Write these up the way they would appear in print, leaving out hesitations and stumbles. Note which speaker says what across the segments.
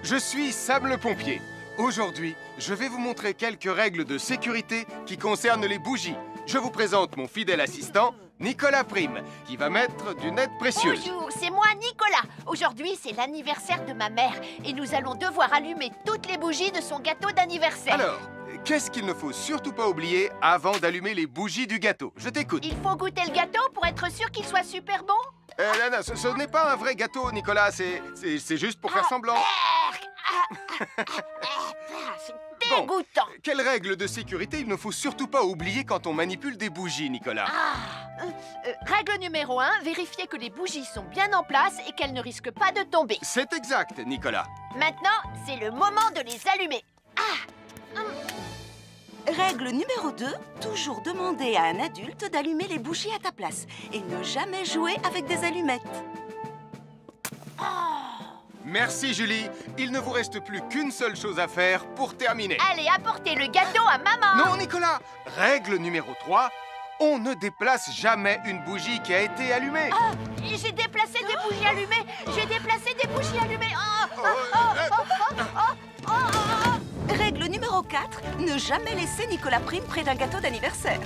Speaker 1: Je suis Sam le pompier. Aujourd'hui, je vais vous montrer quelques règles de sécurité qui concernent les bougies. Je vous présente mon fidèle assistant, Nicolas Prime, qui va mettre d'une aide précieuse.
Speaker 2: Bonjour, c'est moi Nicolas. Aujourd'hui, c'est l'anniversaire de ma mère et nous allons devoir allumer toutes les bougies de son gâteau d'anniversaire.
Speaker 1: Alors, qu'est-ce qu'il ne faut surtout pas oublier avant d'allumer les bougies du gâteau? Je t'écoute.
Speaker 2: Il faut goûter le gâteau pour être sûr qu'il soit super bon?
Speaker 1: Non, ce n'est pas un vrai gâteau, Nicolas. C'est juste pour faire semblant.
Speaker 2: C'est dégoûtant.
Speaker 1: Quelles règles de sécurité il ne faut surtout pas oublier quand on manipule des bougies, Nicolas?
Speaker 2: Règle numéro 1, vérifier que les bougies sont bien en place et qu'elles ne risquent pas de tomber.
Speaker 1: C'est exact, Nicolas.
Speaker 2: Maintenant, c'est le moment de les allumer.
Speaker 3: Règle numéro 2, toujours demander à un adulte d'allumer les bougies à ta place et ne jamais jouer avec des allumettes.
Speaker 1: Merci, Julie. Il ne vous reste plus qu'une seule chose à faire pour terminer.
Speaker 2: Allez, apportez le gâteau à maman.
Speaker 1: Non, Nicolas. Règle numéro 3, on ne déplace jamais une bougie qui a été allumée.
Speaker 2: J'ai déplacé des bougies allumées. J'ai déplacé des bougies allumées.
Speaker 3: Règle numéro 4, ne jamais laisser Nicolas Prime près d'un gâteau d'anniversaire.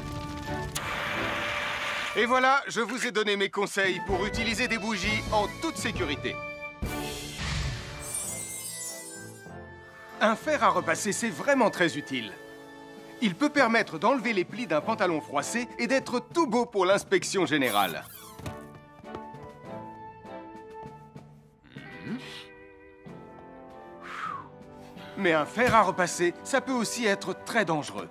Speaker 1: Et voilà, je vous ai donné mes conseils pour utiliser des bougies en toute sécurité. Un fer à repasser, c'est vraiment très utile. Il peut permettre d'enlever les plis d'un pantalon froissé et d'être tout beau pour l'inspection générale. Mais un fer à repasser, ça peut aussi être très dangereux.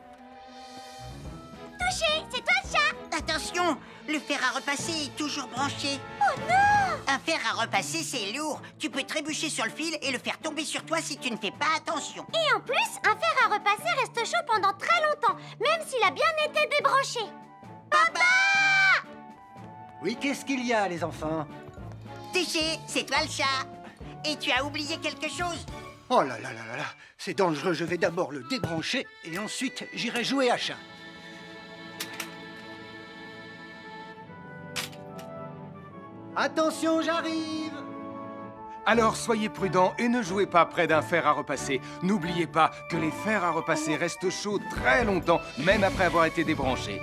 Speaker 4: Touché, c'est toi le chat. Attention, le fer à repasser est toujours branché.
Speaker 2: Oh non!
Speaker 4: Un fer à repasser, c'est lourd. Tu peux trébucher sur le fil et le faire tomber sur toi si tu ne fais pas attention.
Speaker 5: Et en plus, un fer à repasser reste chaud pendant très longtemps, même s'il a bien été débranché.
Speaker 4: Papa!
Speaker 6: Oui, qu'est-ce qu'il y a, les enfants?
Speaker 4: Touché, c'est toi le chat. Et tu as oublié quelque chose?
Speaker 6: Oh là là là là là, c'est dangereux, je vais d'abord le débrancher et ensuite j'irai jouer à chat. Attention, j'arrive!
Speaker 1: Alors soyez prudents et ne jouez pas près d'un fer à repasser. N'oubliez pas que les fers à repasser restent chauds très longtemps, même après avoir été débranchés.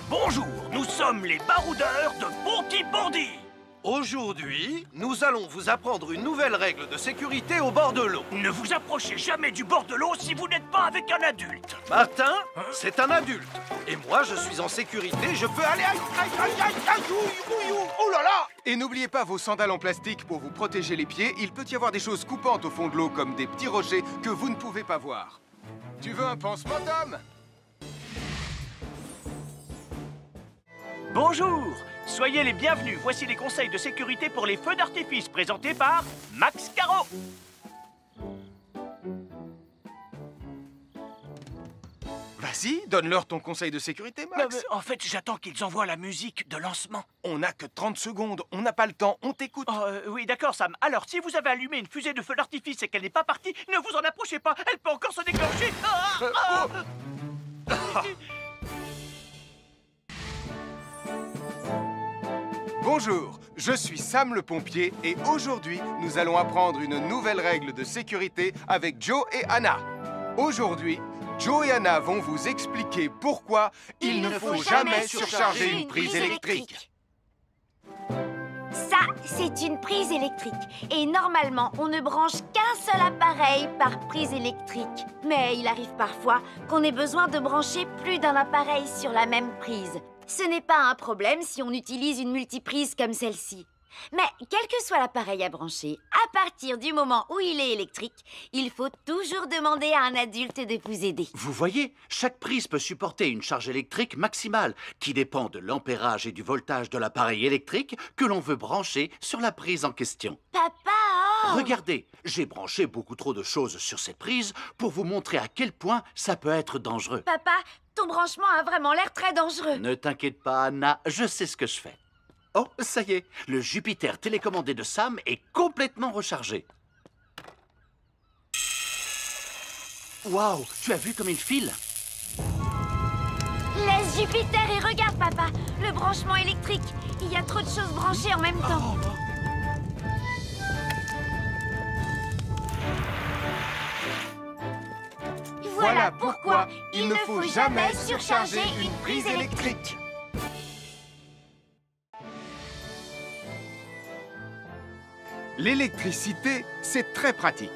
Speaker 7: Bonjour, nous sommes les baroudeurs de Bonty Bandit.
Speaker 8: Aujourd'hui, nous allons vous apprendre une nouvelle règle de sécurité au bord de l'eau.
Speaker 7: Ne vous approchez jamais du bord de l'eau si vous n'êtes pas avec un adulte.
Speaker 8: Martin, c'est un adulte. Et moi, je suis en sécurité, je peux aller... Oh là là!
Speaker 1: Et n'oubliez pas vos sandales en plastique pour vous protéger les pieds. Il peut y avoir des choses coupantes au fond de l'eau, comme des petits rochers que vous ne pouvez pas voir. Tu veux un pansement, Tom?
Speaker 7: Bonjour, soyez les bienvenus. Voici les conseils de sécurité pour les feux d'artifice présentés par Max Caro.
Speaker 1: Vas-y, donne-leur ton conseil de sécurité, Max.
Speaker 7: En fait, j'attends qu'ils envoient la musique de lancement.
Speaker 1: On n'a que 30 secondes, on n'a pas le temps, on t'écoute.
Speaker 7: Oui, d'accord, Sam. Alors, si vous avez allumé une fusée de feu d'artifice et qu'elle n'est pas partie, ne vous en approchez pas. Elle peut encore se déclencher.
Speaker 1: Bonjour, je suis Sam le pompier et aujourd'hui, nous allons apprendre une nouvelle règle de sécurité avec Joe et Anna. Aujourd'hui, Joe et Anna vont vous expliquer pourquoi il ne faut jamais surcharger une prise électrique.
Speaker 5: Ça, c'est une prise électrique. Et normalement, on ne branche qu'un seul appareil par prise électrique. Mais il arrive parfois qu'on ait besoin de brancher plus d'un appareil sur la même prise. Ce n'est pas un problème si on utilise une multiprise comme celle-ci. Mais quel que soit l'appareil à brancher, à partir du moment où il est électrique, il faut toujours demander à un adulte de vous aider.
Speaker 9: Vous voyez, chaque prise peut supporter une charge électrique maximale qui dépend de l'ampérage et du voltage de l'appareil électrique que l'on veut brancher sur la prise en question.
Speaker 5: Papa, oh!
Speaker 9: Regardez, j'ai branché beaucoup trop de choses sur cette prise pour vous montrer à quel point ça peut être dangereux.
Speaker 5: Papa, ton branchement a vraiment l'air très dangereux.
Speaker 9: Ne t'inquiète pas, Anna, je sais ce que je fais. Oh, ça y est, le Jupiter télécommandé de Sam est complètement rechargé. Waouh, tu as vu comme il file?
Speaker 5: Laisse Jupiter et regarde, papa. Le branchement électrique. Il y a trop de choses branchées en même temps. Voilà pourquoi il ne faut jamais
Speaker 1: surcharger une prise électrique. L'électricité, c'est très pratique.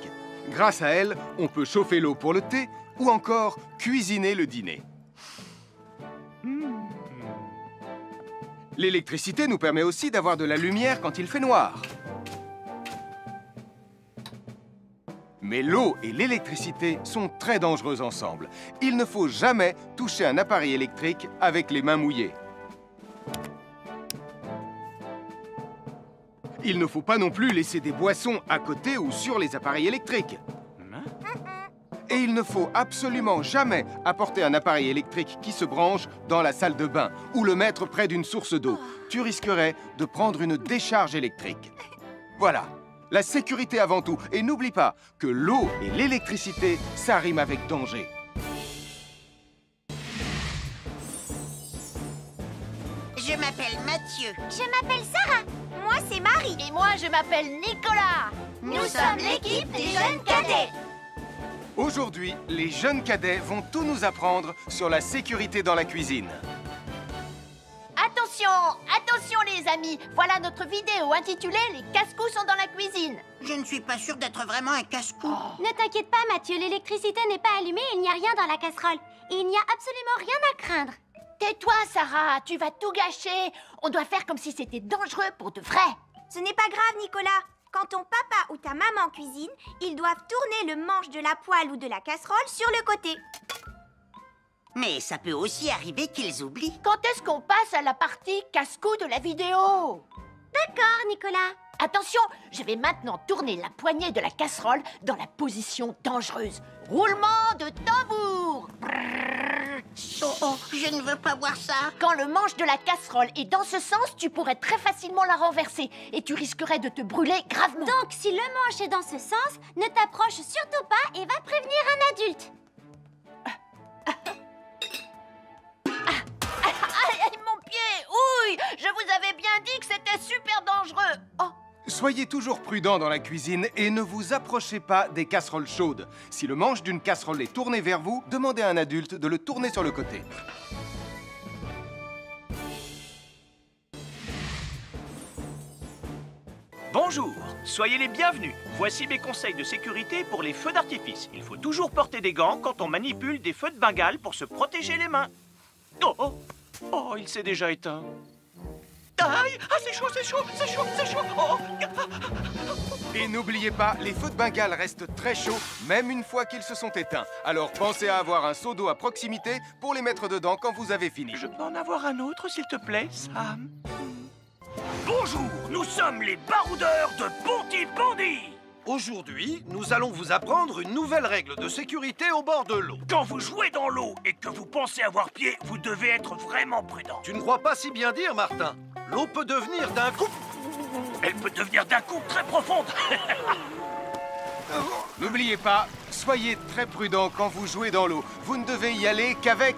Speaker 1: Grâce à elle, on peut chauffer l'eau pour le thé ou encore cuisiner le dîner. L'électricité nous permet aussi d'avoir de la lumière quand il fait noir. Mais l'eau et l'électricité sont très dangereuses ensemble. Il ne faut jamais toucher un appareil électrique avec les mains mouillées. Il ne faut pas non plus laisser des boissons à côté ou sur les appareils électriques. Et il ne faut absolument jamais apporter un appareil électrique qui se branche dans la salle de bain ou le mettre près d'une source d'eau. Tu risquerais de prendre une décharge électrique. Voilà, la sécurité avant tout. Et n'oublie pas que l'eau et l'électricité, ça rime avec danger.
Speaker 4: Je m'appelle Mathieu.
Speaker 5: Je m'appelle Sarah. Moi, c'est Marie.
Speaker 2: Et moi, je m'appelle Nicolas.
Speaker 5: Nous sommes l'équipe des jeunes cadets.
Speaker 1: Aujourd'hui, les jeunes cadets vont tout nous apprendre sur la sécurité dans la cuisine.
Speaker 2: Attention, attention les amis. Voilà notre vidéo intitulée « Les casse-cou sont dans la cuisine ».
Speaker 4: Je ne suis pas sûre d'être vraiment un casse-cou.
Speaker 5: Ne t'inquiète pas, Mathieu, l'électricité n'est pas allumée et il n'y a rien dans la casserole. Et il n'y a absolument rien à craindre.
Speaker 2: Tais-toi, Sarah, tu vas tout gâcher. On doit faire comme si c'était dangereux pour de vrai.
Speaker 5: Ce n'est pas grave, Nicolas. Quand ton papa ou ta maman cuisine, ils doivent tourner le manche de la poêle ou de la casserole sur le côté.
Speaker 4: Mais ça peut aussi arriver qu'ils oublient.
Speaker 2: Quand est-ce qu'on passe à la partie casse-cou de la vidéo?
Speaker 5: D'accord, Nicolas.
Speaker 2: Attention, je vais maintenant tourner la poignée de la casserole dans la position dangereuse. Roulement de tambour.
Speaker 4: Oh, je ne veux pas voir ça.
Speaker 2: Quand le manche de la casserole est dans ce sens, tu pourrais très facilement la renverser et tu risquerais de te brûler gravement.
Speaker 5: Donc, si le manche est dans ce sens, ne t'approche surtout pas et va prévenir un adulte.
Speaker 2: Aïe, mon pied! Ouille! Je vous avais bien dit que c'était super dangereux. Oh!
Speaker 1: Soyez toujours prudents dans la cuisine et ne vous approchez pas des casseroles chaudes. Si le manche d'une casserole est tourné vers vous, demandez à un adulte de le tourner sur le côté.
Speaker 7: Bonjour, soyez les bienvenus. Voici mes conseils de sécurité pour les feux d'artifice. Il faut toujours porter des gants quand on manipule des feux de Bengale pour se protéger les mains. Oh, oh, oh, il s'est déjà éteint. Aïe, ah, c'est chaud, c'est chaud, c'est chaud, c'est chaud. Oh.
Speaker 1: Et n'oubliez pas, les feux de Bengale restent très chauds, même une fois qu'ils se sont éteints. Alors pensez à avoir un seau d'eau à proximité pour les mettre dedans quand vous avez fini.
Speaker 7: Je peux en avoir un autre, s'il te plaît, Sam? Bonjour, nous sommes les baroudeurs de Pontypandy.
Speaker 8: Aujourd'hui, nous allons vous apprendre une nouvelle règle de sécurité au bord de l'eau.
Speaker 7: Quand vous jouez dans l'eau et que vous pensez avoir pied, vous devez être vraiment prudent.
Speaker 8: Tu ne crois pas si bien dire, Martin? L'eau peut devenir d'un coup...
Speaker 7: Elle peut devenir d'un coup très profonde.
Speaker 1: N'oubliez pas, soyez très prudents quand vous jouez dans l'eau. Vous ne devez y aller qu'avec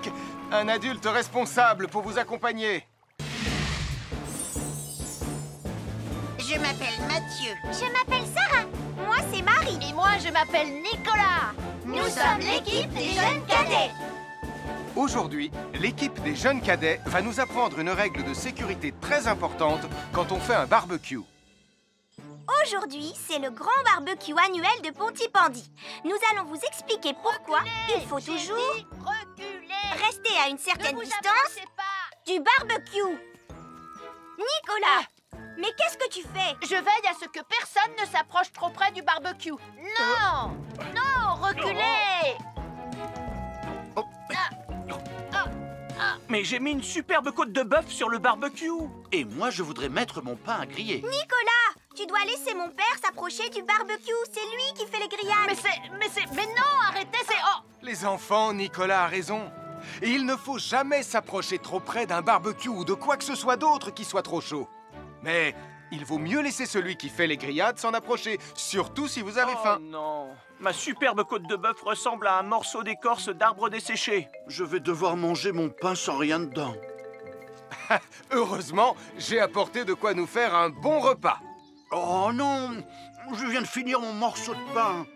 Speaker 1: un adulte responsable pour vous accompagner.
Speaker 4: Je m'appelle Mathieu.
Speaker 5: Je m'appelle Sarah. Moi, c'est Marie.
Speaker 2: Et moi, je m'appelle Nicolas.
Speaker 5: Nous sommes l'équipe des jeunes cadets.
Speaker 1: Aujourd'hui, l'équipe des jeunes cadets va nous apprendre une règle de sécurité très importante quand on fait un barbecue.
Speaker 5: Aujourd'hui, c'est le grand barbecue annuel de Pontypandy. Nous allons vous expliquer pourquoi il faut toujours rester à une certaine distance du barbecue. Nicolas, mais qu'est-ce que tu fais?
Speaker 2: Je veille à ce que personne ne s'approche trop près du barbecue. Non! Non, reculez!
Speaker 7: Mais j'ai mis une superbe côte de bœuf sur le barbecue.
Speaker 9: Et moi, je voudrais mettre mon pain à griller.
Speaker 5: Nicolas, tu dois laisser mon père s'approcher du barbecue. C'est lui qui fait les grillades.
Speaker 2: Mais non, arrêtez, c'est... Oh!
Speaker 1: Les enfants, Nicolas a raison. Et il ne faut jamais s'approcher trop près d'un barbecue ou de quoi que ce soit d'autre qui soit trop chaud. Mais il vaut mieux laisser celui qui fait les grillades s'en approcher, surtout si vous avez faim.
Speaker 7: Oh non, ma superbe côte de bœuf ressemble à un morceau d'écorce d'arbre desséché.
Speaker 9: Je vais devoir manger mon pain sans rien dedans.
Speaker 1: Heureusement, j'ai apporté de quoi nous faire un bon repas.
Speaker 9: Oh non, je viens de finir mon morceau de pain.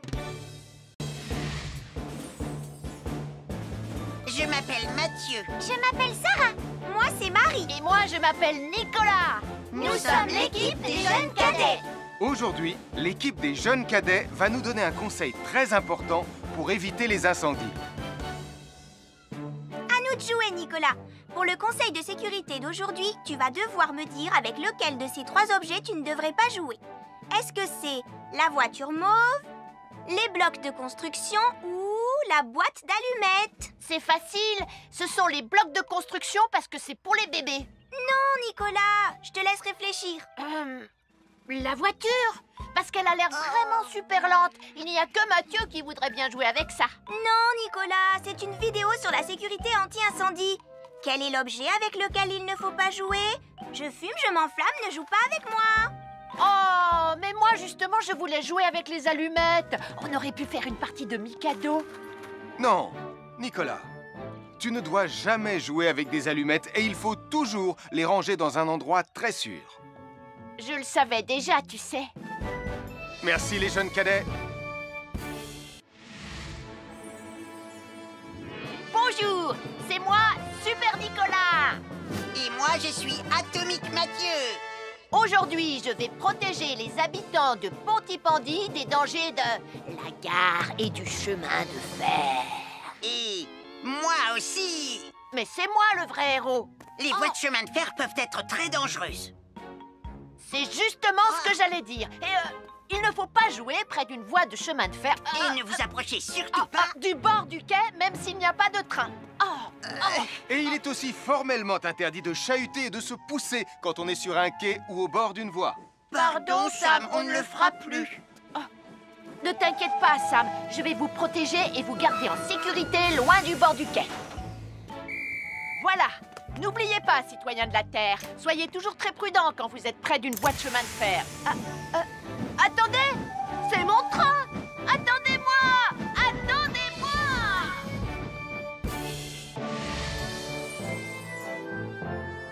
Speaker 4: Je m'appelle Mathieu.
Speaker 5: Je m'appelle Sarah. Moi, c'est Marie.
Speaker 2: Et moi, je m'appelle Nicolas.
Speaker 5: Nous sommes l'équipe des jeunes cadets.
Speaker 1: Aujourd'hui, l'équipe des jeunes cadets va nous donner un conseil très important pour éviter les incendies.
Speaker 5: À nous de jouer, Nicolas. Pour le conseil de sécurité d'aujourd'hui, tu vas devoir me dire avec lequel de ces 3 objets tu ne devrais pas jouer. Est-ce que c'est la voiture mauve, les blocs de construction ou la boîte d'allumettes?
Speaker 2: C'est facile. Ce sont les blocs de construction parce que c'est pour les bébés.
Speaker 5: Non, Nicolas, je te laisse réfléchir.
Speaker 2: La voiture, parce qu'elle a l'air vraiment super lente. Il n'y a que Mathieu qui voudrait bien jouer avec ça.
Speaker 5: Non, Nicolas, c'est une vidéo sur la sécurité anti-incendie. Quel est l'objet avec lequel il ne faut pas jouer? Je fume, je m'enflamme, ne joue pas avec moi.
Speaker 2: Oh, mais moi justement, je voulais jouer avec les allumettes. On aurait pu faire une partie de Mikado.
Speaker 1: Non, Nicolas, tu ne dois jamais jouer avec des allumettes et il faut toujours les ranger dans un endroit très sûr.
Speaker 2: Je le savais déjà, tu sais.
Speaker 1: Merci les jeunes cadets.
Speaker 2: Bonjour, c'est moi, Super Nicolas.
Speaker 4: Et moi, je suis Atomique Mathieu.
Speaker 2: Aujourd'hui, je vais protéger les habitants de Pontypandy des dangers de la gare et du chemin de fer.
Speaker 4: Et moi aussi.
Speaker 2: Mais c'est moi le vrai héros.
Speaker 4: Les voies de chemin de fer peuvent être très dangereuses.
Speaker 2: C'est justement ce que j'allais dire. Et il ne faut pas jouer près d'une voie de chemin de fer.
Speaker 4: Et ne vous approchez surtout pas
Speaker 2: Du bord du quai, même s'il n'y a pas de train.
Speaker 1: Et il est aussi formellement interdit de chahuter et de se pousser quand on est sur un quai ou au bord d'une voie.
Speaker 2: Pardon, Sam, on ne le fera plus. Ne t'inquiète pas, Sam. Je vais vous protéger et vous garder en sécurité loin du bord du quai. Voilà. N'oubliez pas, citoyens de la Terre, soyez toujours très prudents quand vous êtes près d'une voie de chemin de fer. Attendez! C'est mon train! Attendez-moi! Attendez-moi!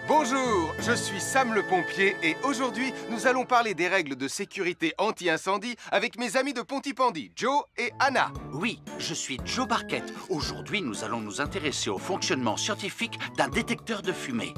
Speaker 1: Bonjour, je suis Sam le pompier et aujourd'hui, nous allons parler des règles de sécurité anti-incendie avec mes amis de Pontypandy, Joe et Anna.
Speaker 9: Oui, je suis Joe Barquette. Aujourd'hui, nous allons nous intéresser au fonctionnement scientifique d'un détecteur de fumée.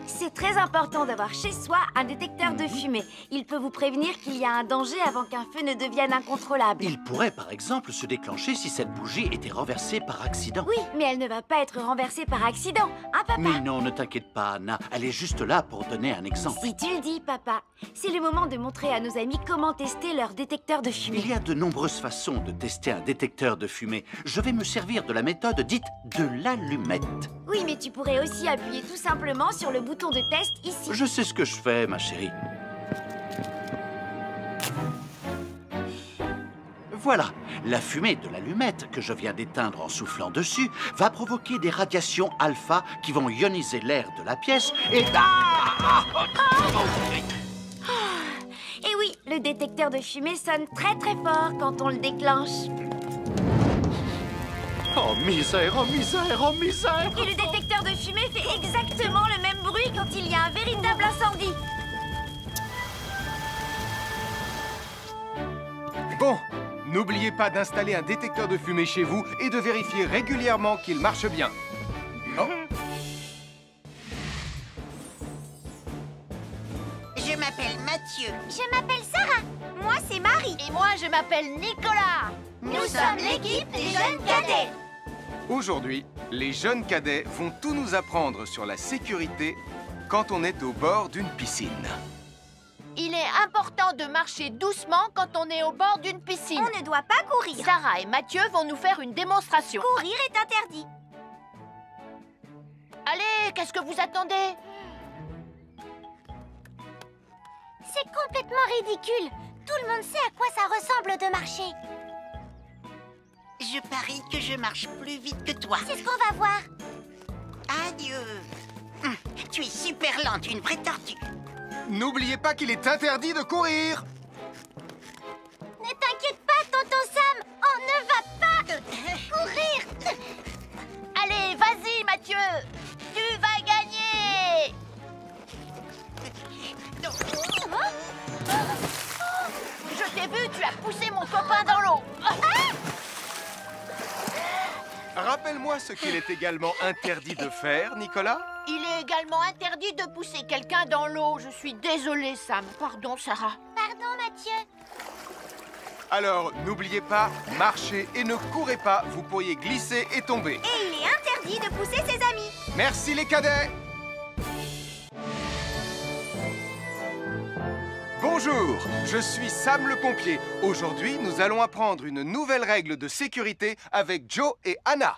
Speaker 5: C'est très important d'avoir chez soi un détecteur de fumée. Il peut vous prévenir qu'il y a un danger avant qu'un feu ne devienne incontrôlable.
Speaker 9: Il pourrait, par exemple, se déclencher si cette bougie était renversée par accident.
Speaker 5: Oui, mais elle ne va pas être renversée par accident, hein, papa?
Speaker 9: Mais non, ne t'inquiète pas, Anna. Elle est juste là pour donner un exemple.
Speaker 5: Si tu le dis, papa. C'est le moment de montrer à nos amis comment tester leur détecteur de fumée.
Speaker 9: Il y a de nombreuses façons de tester un détecteur de fumée. Je vais me servir de la méthode dite de l'allumette.
Speaker 5: Oui, mais tu pourrais aussi appuyer tout simplement sur le bouton de test ici.
Speaker 9: Je sais ce que je fais, ma chérie. Voilà, la fumée de l'allumette que je viens d'éteindre en soufflant dessus va provoquer des radiations alpha qui vont ioniser l'air de la pièce et...
Speaker 5: Et oui, le détecteur de fumée sonne très très fort quand on le déclenche.
Speaker 9: Oh misère, oh misère, oh misère!
Speaker 5: Et le détecteur de fumée fait exactement le même bruit quand il y a un véritable incendie.
Speaker 1: Bon, n'oubliez pas d'installer un détecteur de fumée chez vous et de vérifier régulièrement qu'il marche bien. Oh.
Speaker 4: Je m'appelle Mathieu.
Speaker 5: Je m'appelle Sarah. Moi, c'est Marie.
Speaker 2: Et moi, je m'appelle Nicolas.
Speaker 5: Nous sommes l'équipe des jeunes cadets.
Speaker 1: Aujourd'hui, les jeunes cadets vont tout nous apprendre sur la sécurité quand on est au bord d'une piscine.
Speaker 2: Il est important de marcher doucement quand on est au bord d'une piscine.
Speaker 5: On ne doit pas courir.
Speaker 2: Sarah et Mathieu vont nous faire une démonstration.
Speaker 5: Courir est interdit.
Speaker 2: Allez, qu'est-ce que vous attendez?
Speaker 5: C'est complètement ridicule. Tout le monde sait à quoi ça ressemble de marcher.
Speaker 4: Je parie que je marche plus vite que toi.
Speaker 5: C'est ce qu'on va voir.
Speaker 4: Adieu. Tu es super lente, une vraie tortue.
Speaker 1: N'oubliez pas qu'il est interdit de courir.
Speaker 5: Ne t'inquiète pas, tonton Sam. On ne va pas courir.
Speaker 2: Allez, vas-y, Mathieu. Tu vas gagner. Je t'ai vu, tu as poussé mon copain dans l'eau.
Speaker 1: Rappelle-moi ce qu'il est également interdit de faire, Nicolas.
Speaker 2: Il est également interdit de pousser quelqu'un dans l'eau. Je suis désolée, Sam. Pardon, Sarah.
Speaker 5: Pardon, Mathieu.
Speaker 1: Alors, n'oubliez pas, marchez et ne courez pas, vous pourriez glisser et tomber.
Speaker 5: Et il est interdit de pousser ses amis.
Speaker 1: Merci les cadets. Bonjour, je suis Sam le pompier. Aujourd'hui, nous allons apprendre une nouvelle règle de sécurité avec Joe et Anna.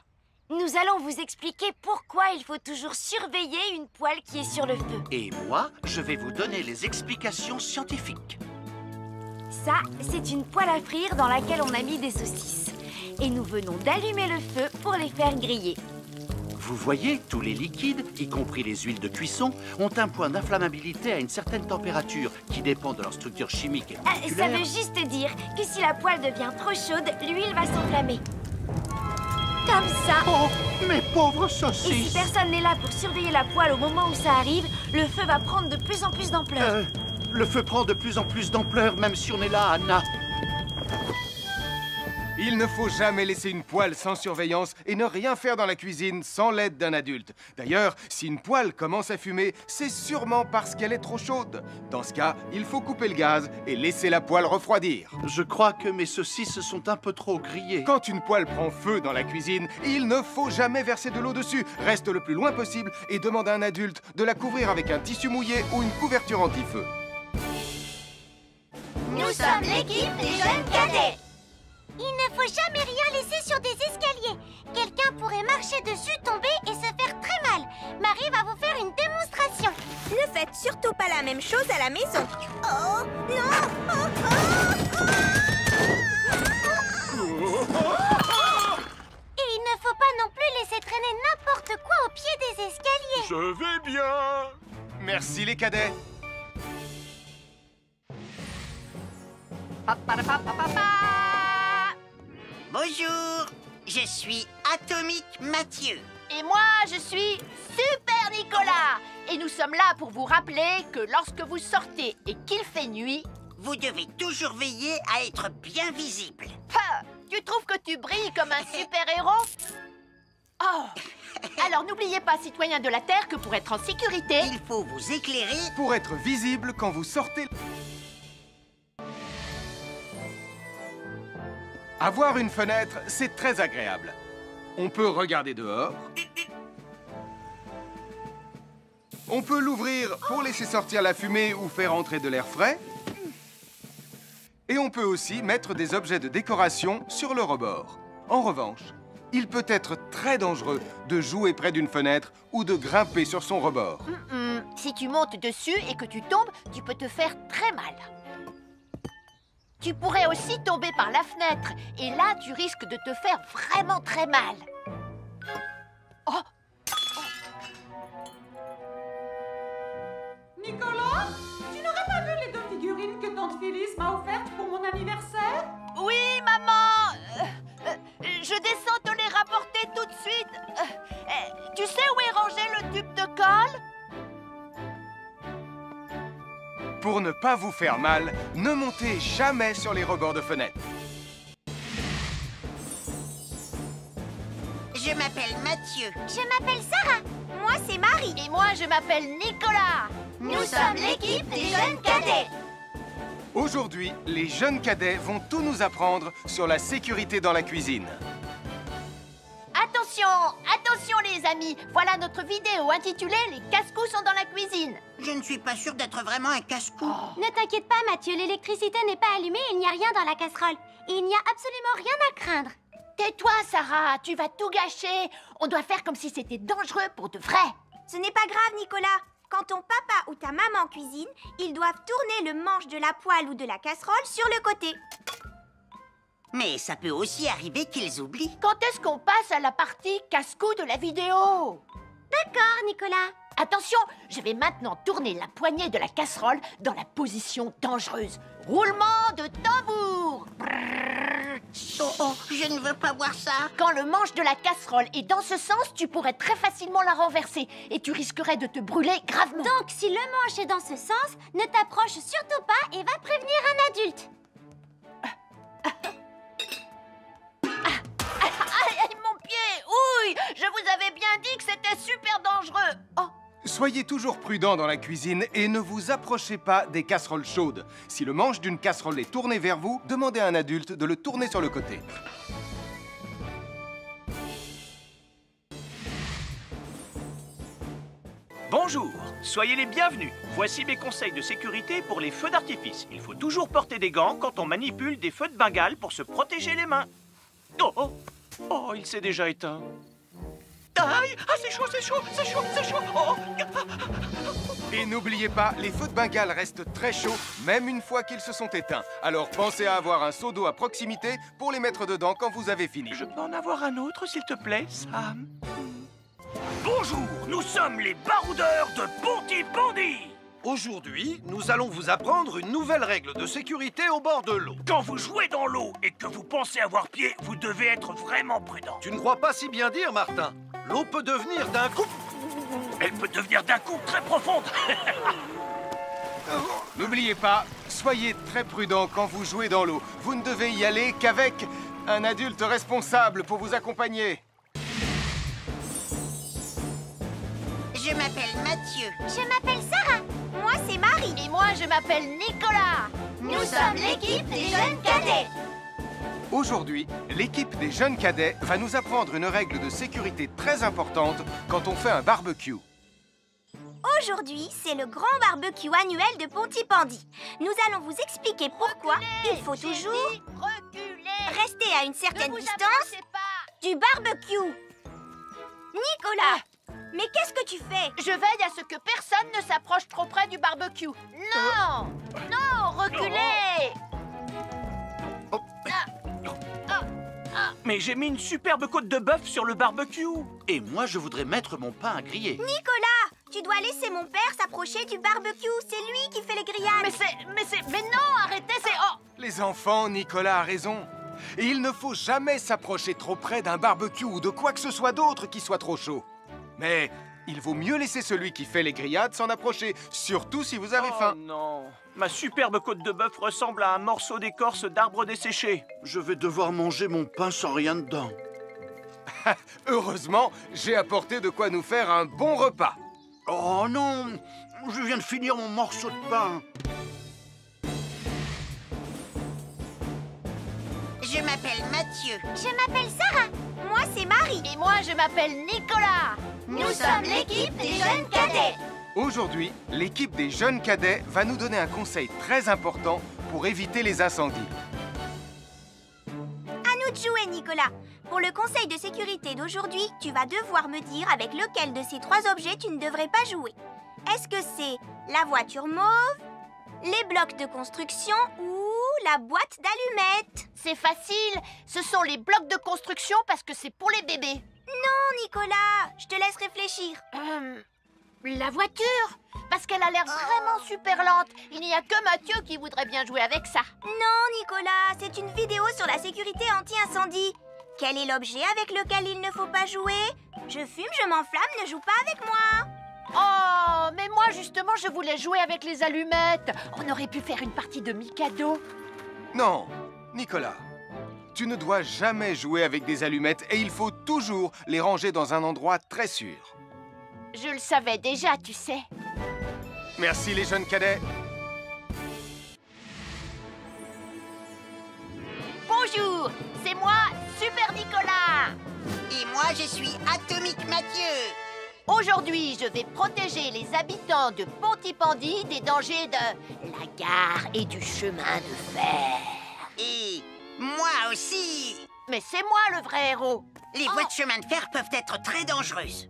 Speaker 5: Nous allons vous expliquer pourquoi il faut toujours surveiller une poêle qui est sur le feu.
Speaker 9: Et moi, je vais vous donner les explications scientifiques.
Speaker 5: Ça, c'est une poêle à frire dans laquelle on a mis des saucisses. Et nous venons d'allumer le feu pour les faire griller.
Speaker 9: Vous voyez, tous les liquides, y compris les huiles de cuisson, ont un point d'inflammabilité à une certaine température qui dépend de leur structure chimique et
Speaker 5: Ça
Speaker 9: moléculaire.
Speaker 5: veut juste dire que si la poêle devient trop chaude, l'huile va s'enflammer. Comme ça.
Speaker 9: Oh, mes pauvres
Speaker 5: Et si
Speaker 9: saucisses!
Speaker 5: personne n'est là pour surveiller la poêle au moment où ça arrive, le feu va prendre de plus en plus d'ampleur.
Speaker 9: Le feu prend de plus en plus d'ampleur, même si on est là, Anna.
Speaker 1: Il ne faut jamais laisser une poêle sans surveillance et ne rien faire dans la cuisine sans l'aide d'un adulte. D'ailleurs, si une poêle commence à fumer, c'est sûrement parce qu'elle est trop chaude. Dans ce cas, il faut couper le gaz et laisser la poêle refroidir.
Speaker 9: Je crois que mes saucisses sont un peu trop grillées.
Speaker 1: Quand une poêle prend feu dans la cuisine, il ne faut jamais verser de l'eau dessus. Reste le plus loin possible et demande à un adulte de la couvrir avec un tissu mouillé ou une couverture anti-feu.
Speaker 5: Nous sommes l'équipe des jeunes cadets. Il ne faut jamais rien laisser sur des escaliers. Quelqu'un pourrait marcher dessus, tomber et se faire très mal. Marie va vous faire une démonstration.
Speaker 10: Ne faites surtout pas la même chose à la maison. Oh, non!
Speaker 5: Et il ne faut pas non plus laisser traîner n'importe quoi au pied des escaliers.
Speaker 1: Je vais bien. Merci les cadets.
Speaker 4: Bonjour, je suis Atomique Mathieu.
Speaker 2: Et moi, je suis Super Nicolas. Et nous sommes là pour vous rappeler que lorsque vous sortez et qu'il fait nuit...
Speaker 4: Vous devez toujours veiller à être bien visible.
Speaker 2: Ha! Tu trouves que tu brilles comme un super-héros? Oh! Alors n'oubliez pas, citoyens de la Terre, que pour être en sécurité...
Speaker 4: Il faut vous éclairer.
Speaker 1: Pour être visible quand vous sortez... Avoir une fenêtre, c'est très agréable. On peut regarder dehors. On peut l'ouvrir pour laisser sortir la fumée ou faire entrer de l'air frais. Et on peut aussi mettre des objets de décoration sur le rebord. En revanche, il peut être très dangereux de jouer près d'une fenêtre ou de grimper sur son rebord.
Speaker 2: Si tu montes dessus et que tu tombes, tu peux te faire très mal. Tu pourrais aussi tomber par la fenêtre. Et là, tu risques de te faire vraiment très mal. Oh!
Speaker 11: Nicolas, tu n'aurais pas vu les 2 figurines que tante Phyllis m'a offertes pour mon anniversaire?
Speaker 2: Oui, maman! Je descends te les rapporter tout de suite. Tu sais où est rangé le tube de colle?
Speaker 1: Pour ne pas vous faire mal, ne montez jamais sur les rebords de fenêtres.
Speaker 4: Je m'appelle Mathieu.
Speaker 5: Je m'appelle Sarah. Moi, c'est Marie.
Speaker 2: Et moi, je m'appelle Nicolas.
Speaker 5: Nous sommes l'équipe des jeunes cadets.
Speaker 1: Aujourd'hui, les jeunes cadets vont tout nous apprendre sur la sécurité dans la cuisine.
Speaker 2: Attention, attention les amis. Voilà notre vidéo intitulée « Les casse-coups sont dans la cuisine ».
Speaker 4: Je ne suis pas sûre d'être vraiment un casse-cou.
Speaker 5: Ne t'inquiète pas, Mathieu. L'électricité n'est pas allumée et il n'y a rien dans la casserole. Et il n'y a absolument rien à craindre.
Speaker 2: Tais-toi, Sarah, tu vas tout gâcher. On doit faire comme si c'était dangereux pour de vrai.
Speaker 10: Ce n'est pas grave, Nicolas. Quand ton papa ou ta maman cuisine, ils doivent tourner le manche de la poêle ou de la casserole sur le côté.
Speaker 4: Mais ça peut aussi arriver qu'ils oublient.
Speaker 2: Quand est-ce qu'on passe à la partie casse-cou de la vidéo?
Speaker 5: D'accord, Nicolas.
Speaker 2: Attention, je vais maintenant tourner la poignée de la casserole dans la position dangereuse. Roulement de tambour.
Speaker 4: Oh, je ne veux pas voir ça.
Speaker 2: Quand le manche de la casserole est dans ce sens, tu pourrais très facilement la renverser et tu risquerais de te brûler gravement.
Speaker 5: Donc, si le manche est dans ce sens, ne t'approche surtout pas et va prévenir un adulte.
Speaker 2: Aïe, mon pied!
Speaker 1: Soyez toujours prudent dans la cuisine et ne vous approchez pas des casseroles chaudes. Si le manche d'une casserole est tourné vers vous, demandez à un adulte de le tourner sur le côté.
Speaker 7: Bonjour, soyez les bienvenus. Voici mes conseils de sécurité pour les feux d'artifice. Il faut toujours porter des gants quand on manipule des feux de Bengale pour se protéger les mains. Oh, oh, oh, il s'est déjà éteint. Aïe, ah, c'est chaud, c'est chaud, c'est chaud, c'est chaud. Oh.
Speaker 1: Et n'oubliez pas, les feux de Bengale restent très chauds, même une fois qu'ils se sont éteints. Alors pensez à avoir un seau d'eau à proximité pour les mettre dedans quand vous avez fini.
Speaker 7: Je peux en avoir un autre, s'il te plaît, Sam? Bonjour, nous sommes les baroudeurs de Pontypandy.
Speaker 8: Aujourd'hui, nous allons vous apprendre une nouvelle règle de sécurité au bord de l'eau.
Speaker 7: Quand vous jouez dans l'eau et que vous pensez avoir pied, vous devez être vraiment prudent.
Speaker 8: Tu ne crois pas si bien dire, Martin? L'eau peut devenir d'un coup...
Speaker 7: Elle peut devenir d'un coup très profonde.
Speaker 1: N'oubliez pas, soyez très prudent quand vous jouez dans l'eau. Vous ne devez y aller qu'avec un adulte responsable pour vous accompagner.
Speaker 4: Je m'appelle Mathieu.
Speaker 10: Je m'appelle Sarah. Moi, c'est Marie.
Speaker 2: Et moi, je m'appelle Nicolas.
Speaker 10: Nous sommes l'équipe des jeunes cadets.
Speaker 1: Aujourd'hui, l'équipe des jeunes cadets va nous apprendre une règle de sécurité très importante quand on fait un barbecue.
Speaker 10: Aujourd'hui, c'est le grand barbecue annuel de Pontypandy. Nous allons vous expliquer pourquoi il faut toujours rester à une certaine distance du barbecue. Nicolas, mais qu'est-ce que tu fais?
Speaker 2: Je veille à ce que personne ne s'approche trop près du barbecue. Non! Non, reculez!
Speaker 7: Mais j'ai mis une superbe côte de bœuf sur le barbecue.
Speaker 9: Et moi, je voudrais mettre mon pain à griller.
Speaker 10: Nicolas, tu dois laisser mon père s'approcher du barbecue. C'est lui qui fait les grillades.
Speaker 2: Mais non, arrêtez, c'est... Oh!
Speaker 1: Les enfants, Nicolas a raison. Et il ne faut jamais s'approcher trop près d'un barbecue ou de quoi que ce soit d'autre qui soit trop chaud. Mais il vaut mieux laisser celui qui fait les grillades s'en approcher, surtout si vous avez faim.
Speaker 7: Oh non, ma superbe côte de bœuf ressemble à un morceau d'écorce d'arbre desséché.
Speaker 9: Je vais devoir manger mon pain sans rien dedans.
Speaker 1: Heureusement, j'ai apporté de quoi nous faire un bon repas.
Speaker 9: Oh non, je viens de finir mon morceau de pain.
Speaker 4: Je m'appelle Mathieu.
Speaker 10: Je m'appelle Sarah. Moi, c'est Marie.
Speaker 2: Et moi, je m'appelle Nicolas.
Speaker 10: Nous sommes l'équipe des jeunes cadets.
Speaker 1: Aujourd'hui, l'équipe des jeunes cadets va nous donner un conseil très important pour éviter les incendies.
Speaker 10: À nous de jouer, Nicolas. Pour le conseil de sécurité d'aujourd'hui, tu vas devoir me dire avec lequel de ces 3 objets tu ne devrais pas jouer. Est-ce que c'est la voiture mauve, les blocs de construction ou la boîte d'allumettes?
Speaker 2: C'est facile. Ce sont les blocs de construction parce que c'est pour les bébés.
Speaker 10: Non, Nicolas, je te laisse réfléchir.
Speaker 2: La voiture, parce qu'elle a l'air vraiment super lente. Il n'y a que Mathieu qui voudrait bien jouer avec ça.
Speaker 10: Non, Nicolas, c'est une vidéo sur la sécurité anti-incendie. Quel est l'objet avec lequel il ne faut pas jouer? Je fume, je m'enflamme, ne joue pas avec moi.
Speaker 2: Oh, mais moi, justement, je voulais jouer avec les allumettes. On aurait pu faire une partie de Mikado.
Speaker 1: Non, Nicolas, tu ne dois jamais jouer avec des allumettes et il faut toujours les ranger dans un endroit très sûr.
Speaker 2: Je le savais déjà, tu sais.
Speaker 1: Merci les jeunes cadets.
Speaker 2: Bonjour, c'est moi, Super Nicolas.
Speaker 4: Et moi, je suis Atomique Mathieu.
Speaker 2: Aujourd'hui, je vais protéger les habitants de Pontypandy des dangers de la gare et du chemin de fer.
Speaker 4: Et moi aussi.
Speaker 2: Mais c'est moi le vrai héros.
Speaker 4: Les voies de chemin de fer peuvent être très dangereuses.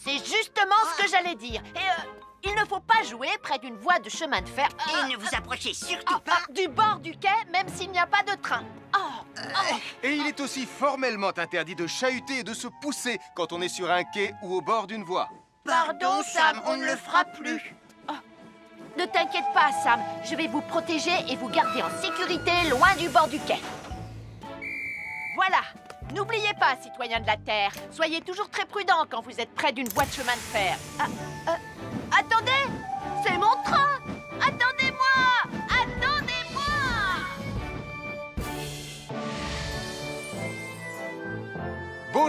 Speaker 2: C'est justement ce que j'allais dire. Et il ne faut pas jouer près d'une voie de chemin de fer.
Speaker 4: Et ne vous approchez surtout pas
Speaker 2: du bord du quai, même s'il n'y a pas de train.
Speaker 1: Et il est aussi formellement interdit de chahuter et de se pousser quand on est sur un quai ou au bord d'une voie.
Speaker 4: Pardon, Sam, on ne le fera plus.
Speaker 2: Ne t'inquiète pas, Sam. Je vais vous protéger et vous garder en sécurité loin du bord du quai. Voilà. N'oubliez pas, citoyens de la Terre, soyez toujours très prudents quand vous êtes près d'une voie de chemin de fer. Attendez! C'est mon train! Attendez-moi! Attendez-moi!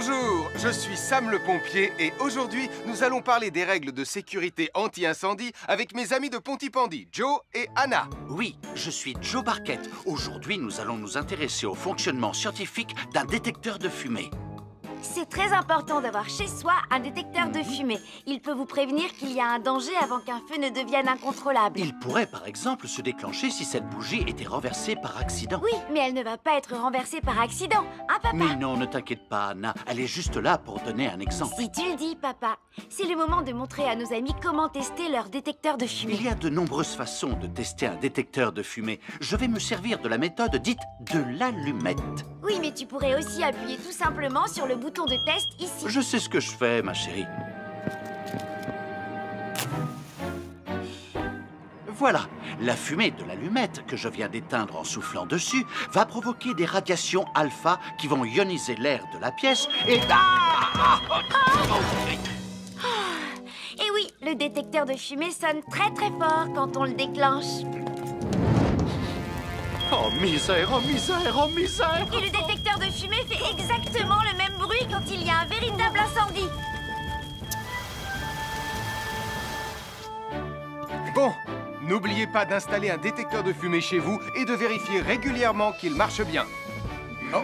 Speaker 1: Bonjour, je suis Sam le pompier et aujourd'hui, nous allons parler des règles de sécurité anti-incendie avec mes amis de Pontypandy, Joe et Anna.
Speaker 9: Oui, je suis Joe Barquette. Aujourd'hui, nous allons nous intéresser au fonctionnement scientifique d'un détecteur de fumée.
Speaker 5: C'est très important d'avoir chez soi un détecteur de fumée. Il peut vous prévenir qu'il y a un danger avant qu'un feu ne devienne incontrôlable.
Speaker 9: Il pourrait, par exemple, se déclencher si cette bougie était renversée par accident.
Speaker 5: Oui, mais elle ne va pas être renversée par accident, hein, papa?
Speaker 9: Mais non, ne t'inquiète pas, Anna. Elle est juste là pour donner un exemple.
Speaker 5: Si tu le dis, papa. C'est le moment de montrer à nos amis comment tester leur détecteur de fumée.
Speaker 9: Il y a de nombreuses façons de tester un détecteur de fumée. Je vais me servir de la méthode dite de l'allumette.
Speaker 5: Oui, mais tu pourrais aussi appuyer tout simplement sur le bouton de test ici.
Speaker 9: Je sais ce que je fais, ma chérie. Voilà, la fumée de l'allumette que je viens d'éteindre en soufflant dessus va provoquer des radiations alpha qui vont ioniser l'air de la pièce et...
Speaker 5: Et oui, le détecteur de fumée sonne très très fort quand on le déclenche.
Speaker 9: Oh misère, oh misère, oh misère!
Speaker 5: Et le détecteur de fumée fait exactement le même bruit quand il y a un véritable incendie.
Speaker 1: Bon, n'oubliez pas d'installer un détecteur de fumée chez vous et de vérifier régulièrement qu'il marche bien. Oh.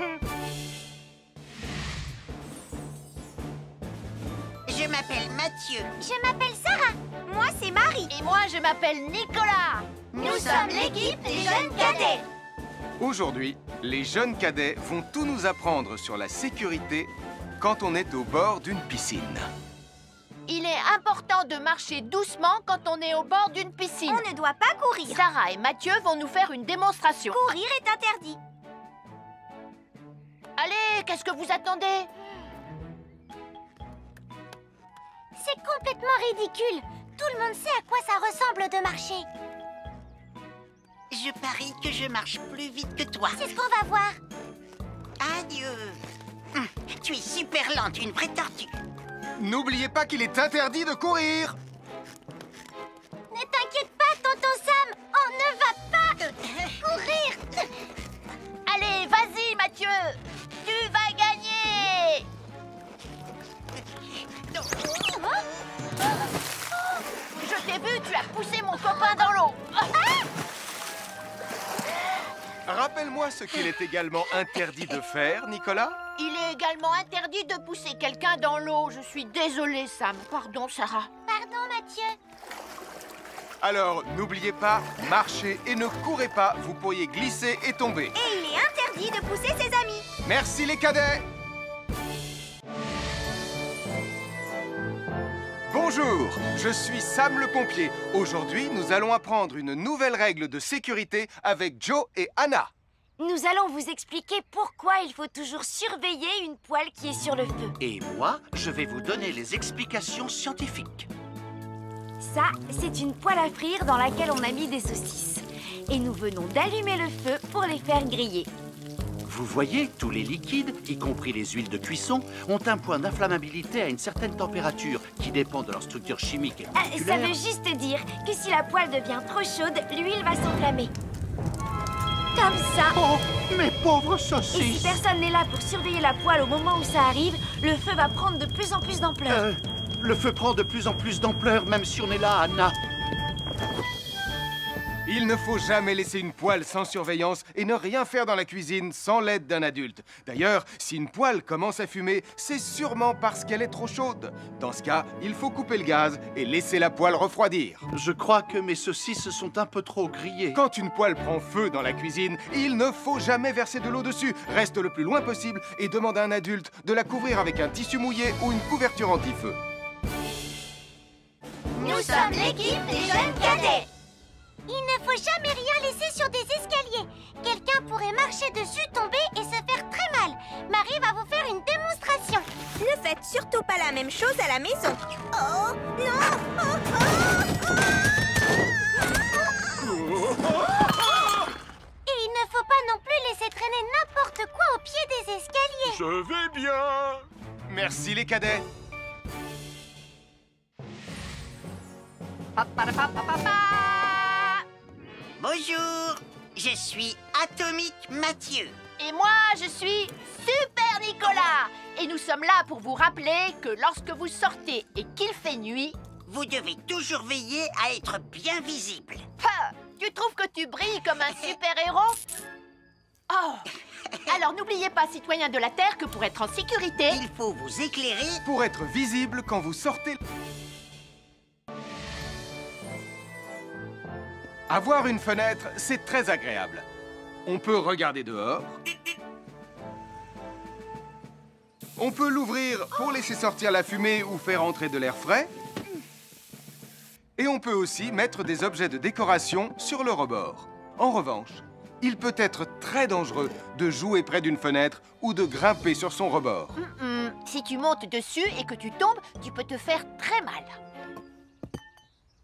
Speaker 4: Je m'appelle Mathieu.
Speaker 10: Je m'appelle Sarah. Moi, c'est Marie.
Speaker 2: Et moi, je m'appelle Nicolas.
Speaker 10: Nous sommes l'équipe des jeunes cadets.
Speaker 1: Aujourd'hui, les jeunes cadets vont tout nous apprendre sur la sécurité quand on est au bord d'une piscine.
Speaker 2: Il est important de marcher doucement quand on est au bord d'une piscine.
Speaker 10: On ne doit pas courir.
Speaker 2: Sarah et Mathieu vont nous faire une démonstration.
Speaker 10: Courir est interdit.
Speaker 2: Allez, qu'est-ce que vous attendez?
Speaker 10: C'est complètement ridicule. Tout le monde sait à quoi ça ressemble de marcher.
Speaker 4: Je parie que je marche plus vite que toi.
Speaker 10: C'est ce qu'on va voir.
Speaker 4: Adieu. Tu es super lente, une vraie tortue.
Speaker 1: N'oubliez pas qu'il est interdit de courir.
Speaker 10: Ne t'inquiète pas, tonton Sam. On ne va pas courir.
Speaker 2: Allez, vas-y, Mathieu. Tu vas gagner. Je t'ai vu, tu as poussé mon copain dans l'eau.
Speaker 1: Rappelle-moi ce qu'il est également interdit de faire, Nicolas.
Speaker 2: Il est également interdit de pousser quelqu'un dans l'eau. Je suis désolée, Sam. Pardon, Sarah.
Speaker 10: Pardon, Mathieu.
Speaker 1: Alors, n'oubliez pas, marchez et ne courez pas, vous pourriez glisser et tomber.
Speaker 10: Et il est interdit de pousser ses amis.
Speaker 1: Merci les cadets. Bonjour, je suis Sam le pompier. Aujourd'hui, nous allons apprendre une nouvelle règle de sécurité avec Joe et Anna.
Speaker 5: Nous allons vous expliquer pourquoi il faut toujours surveiller une poêle qui est sur le feu.
Speaker 9: Et moi, je vais vous donner les explications scientifiques.
Speaker 5: Ça, c'est une poêle à frire dans laquelle on a mis des saucisses. Et nous venons d'allumer le feu pour les faire griller.
Speaker 9: Vous voyez, tous les liquides, y compris les huiles de cuisson, ont un point d'inflammabilité à une certaine température qui dépend de leur structure chimique et
Speaker 5: Ça
Speaker 9: moléculaire.
Speaker 5: veut juste dire que si la poêle devient trop chaude, l'huile va s'enflammer. Comme ça.
Speaker 9: Oh, mes pauvres
Speaker 5: Et si
Speaker 9: saucisses!
Speaker 5: personne n'est là pour surveiller la poêle au moment où ça arrive, le feu va prendre de plus en plus d'ampleur.
Speaker 9: Le feu prend de plus en plus d'ampleur, même si on est là, Anna.
Speaker 1: Il ne faut jamais laisser une poêle sans surveillance et ne rien faire dans la cuisine sans l'aide d'un adulte. D'ailleurs, si une poêle commence à fumer, c'est sûrement parce qu'elle est trop chaude. Dans ce cas, il faut couper le gaz et laisser la poêle refroidir.
Speaker 9: Je crois que mes saucisses sont un peu trop grillées.
Speaker 1: Quand une poêle prend feu dans la cuisine, il ne faut jamais verser de l'eau dessus. Reste le plus loin possible et demande à un adulte de la couvrir avec un tissu mouillé ou une couverture anti-feu.
Speaker 10: Nous sommes l'équipe des jeunes cadets. Il ne faut jamais rien laisser sur des escaliers. Quelqu'un pourrait marcher dessus, tomber et se faire très mal. Marie va vous faire une démonstration. Ne faites surtout pas la même chose à la maison. Oh, non! Et il ne faut pas non plus laisser traîner n'importe quoi au pied des escaliers.
Speaker 1: Je vais bien. Merci les cadets.
Speaker 4: Bonjour, je suis Atomique Mathieu.
Speaker 2: Et moi, je suis Super Super Nicolas. Et nous sommes là pour vous rappeler que lorsque vous sortez et qu'il fait nuit...
Speaker 4: Vous devez toujours veiller à être bien visible.
Speaker 2: Ah, tu trouves que tu brilles comme un super-héros? Oh. Alors n'oubliez pas, citoyens de la Terre, que pour être en sécurité...
Speaker 4: Il faut vous éclairer...
Speaker 1: Pour être visible quand vous sortez... Avoir une fenêtre, c'est très agréable. On peut regarder dehors. On peut l'ouvrir pour laisser sortir la fumée ou faire entrer de l'air frais. Et on peut aussi mettre des objets de décoration sur le rebord. En revanche, il peut être très dangereux de jouer près d'une fenêtre ou de grimper sur son rebord.
Speaker 2: Si tu montes dessus et que tu tombes, tu peux te faire très mal.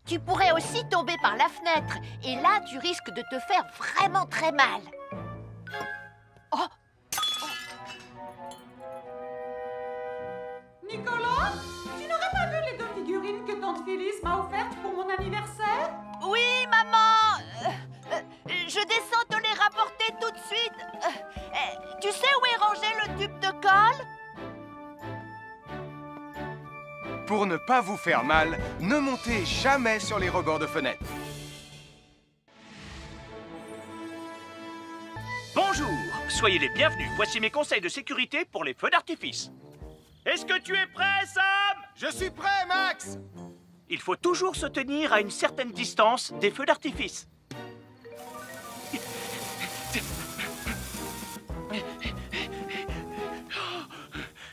Speaker 2: Tu pourrais aussi tomber par la fenêtre. Et là, tu risques de te faire vraiment très mal. Oh!
Speaker 11: Nicolas, tu n'aurais pas vu les 2 figurines que tante Phyllis m'a offertes pour mon anniversaire?
Speaker 2: Oui, maman! Je descends te les rapporter tout de suite. Tu sais où est rangé le tube de colle?
Speaker 1: Pour ne pas vous faire mal, ne montez jamais sur les rebords de fenêtres.
Speaker 7: Bonjour, soyez les bienvenus. Voici mes conseils de sécurité pour les feux d'artifice. Est-ce que tu es prêt, Sam?
Speaker 1: Je suis prêt, Max!
Speaker 7: Il faut toujours se tenir à une certaine distance des feux d'artifice.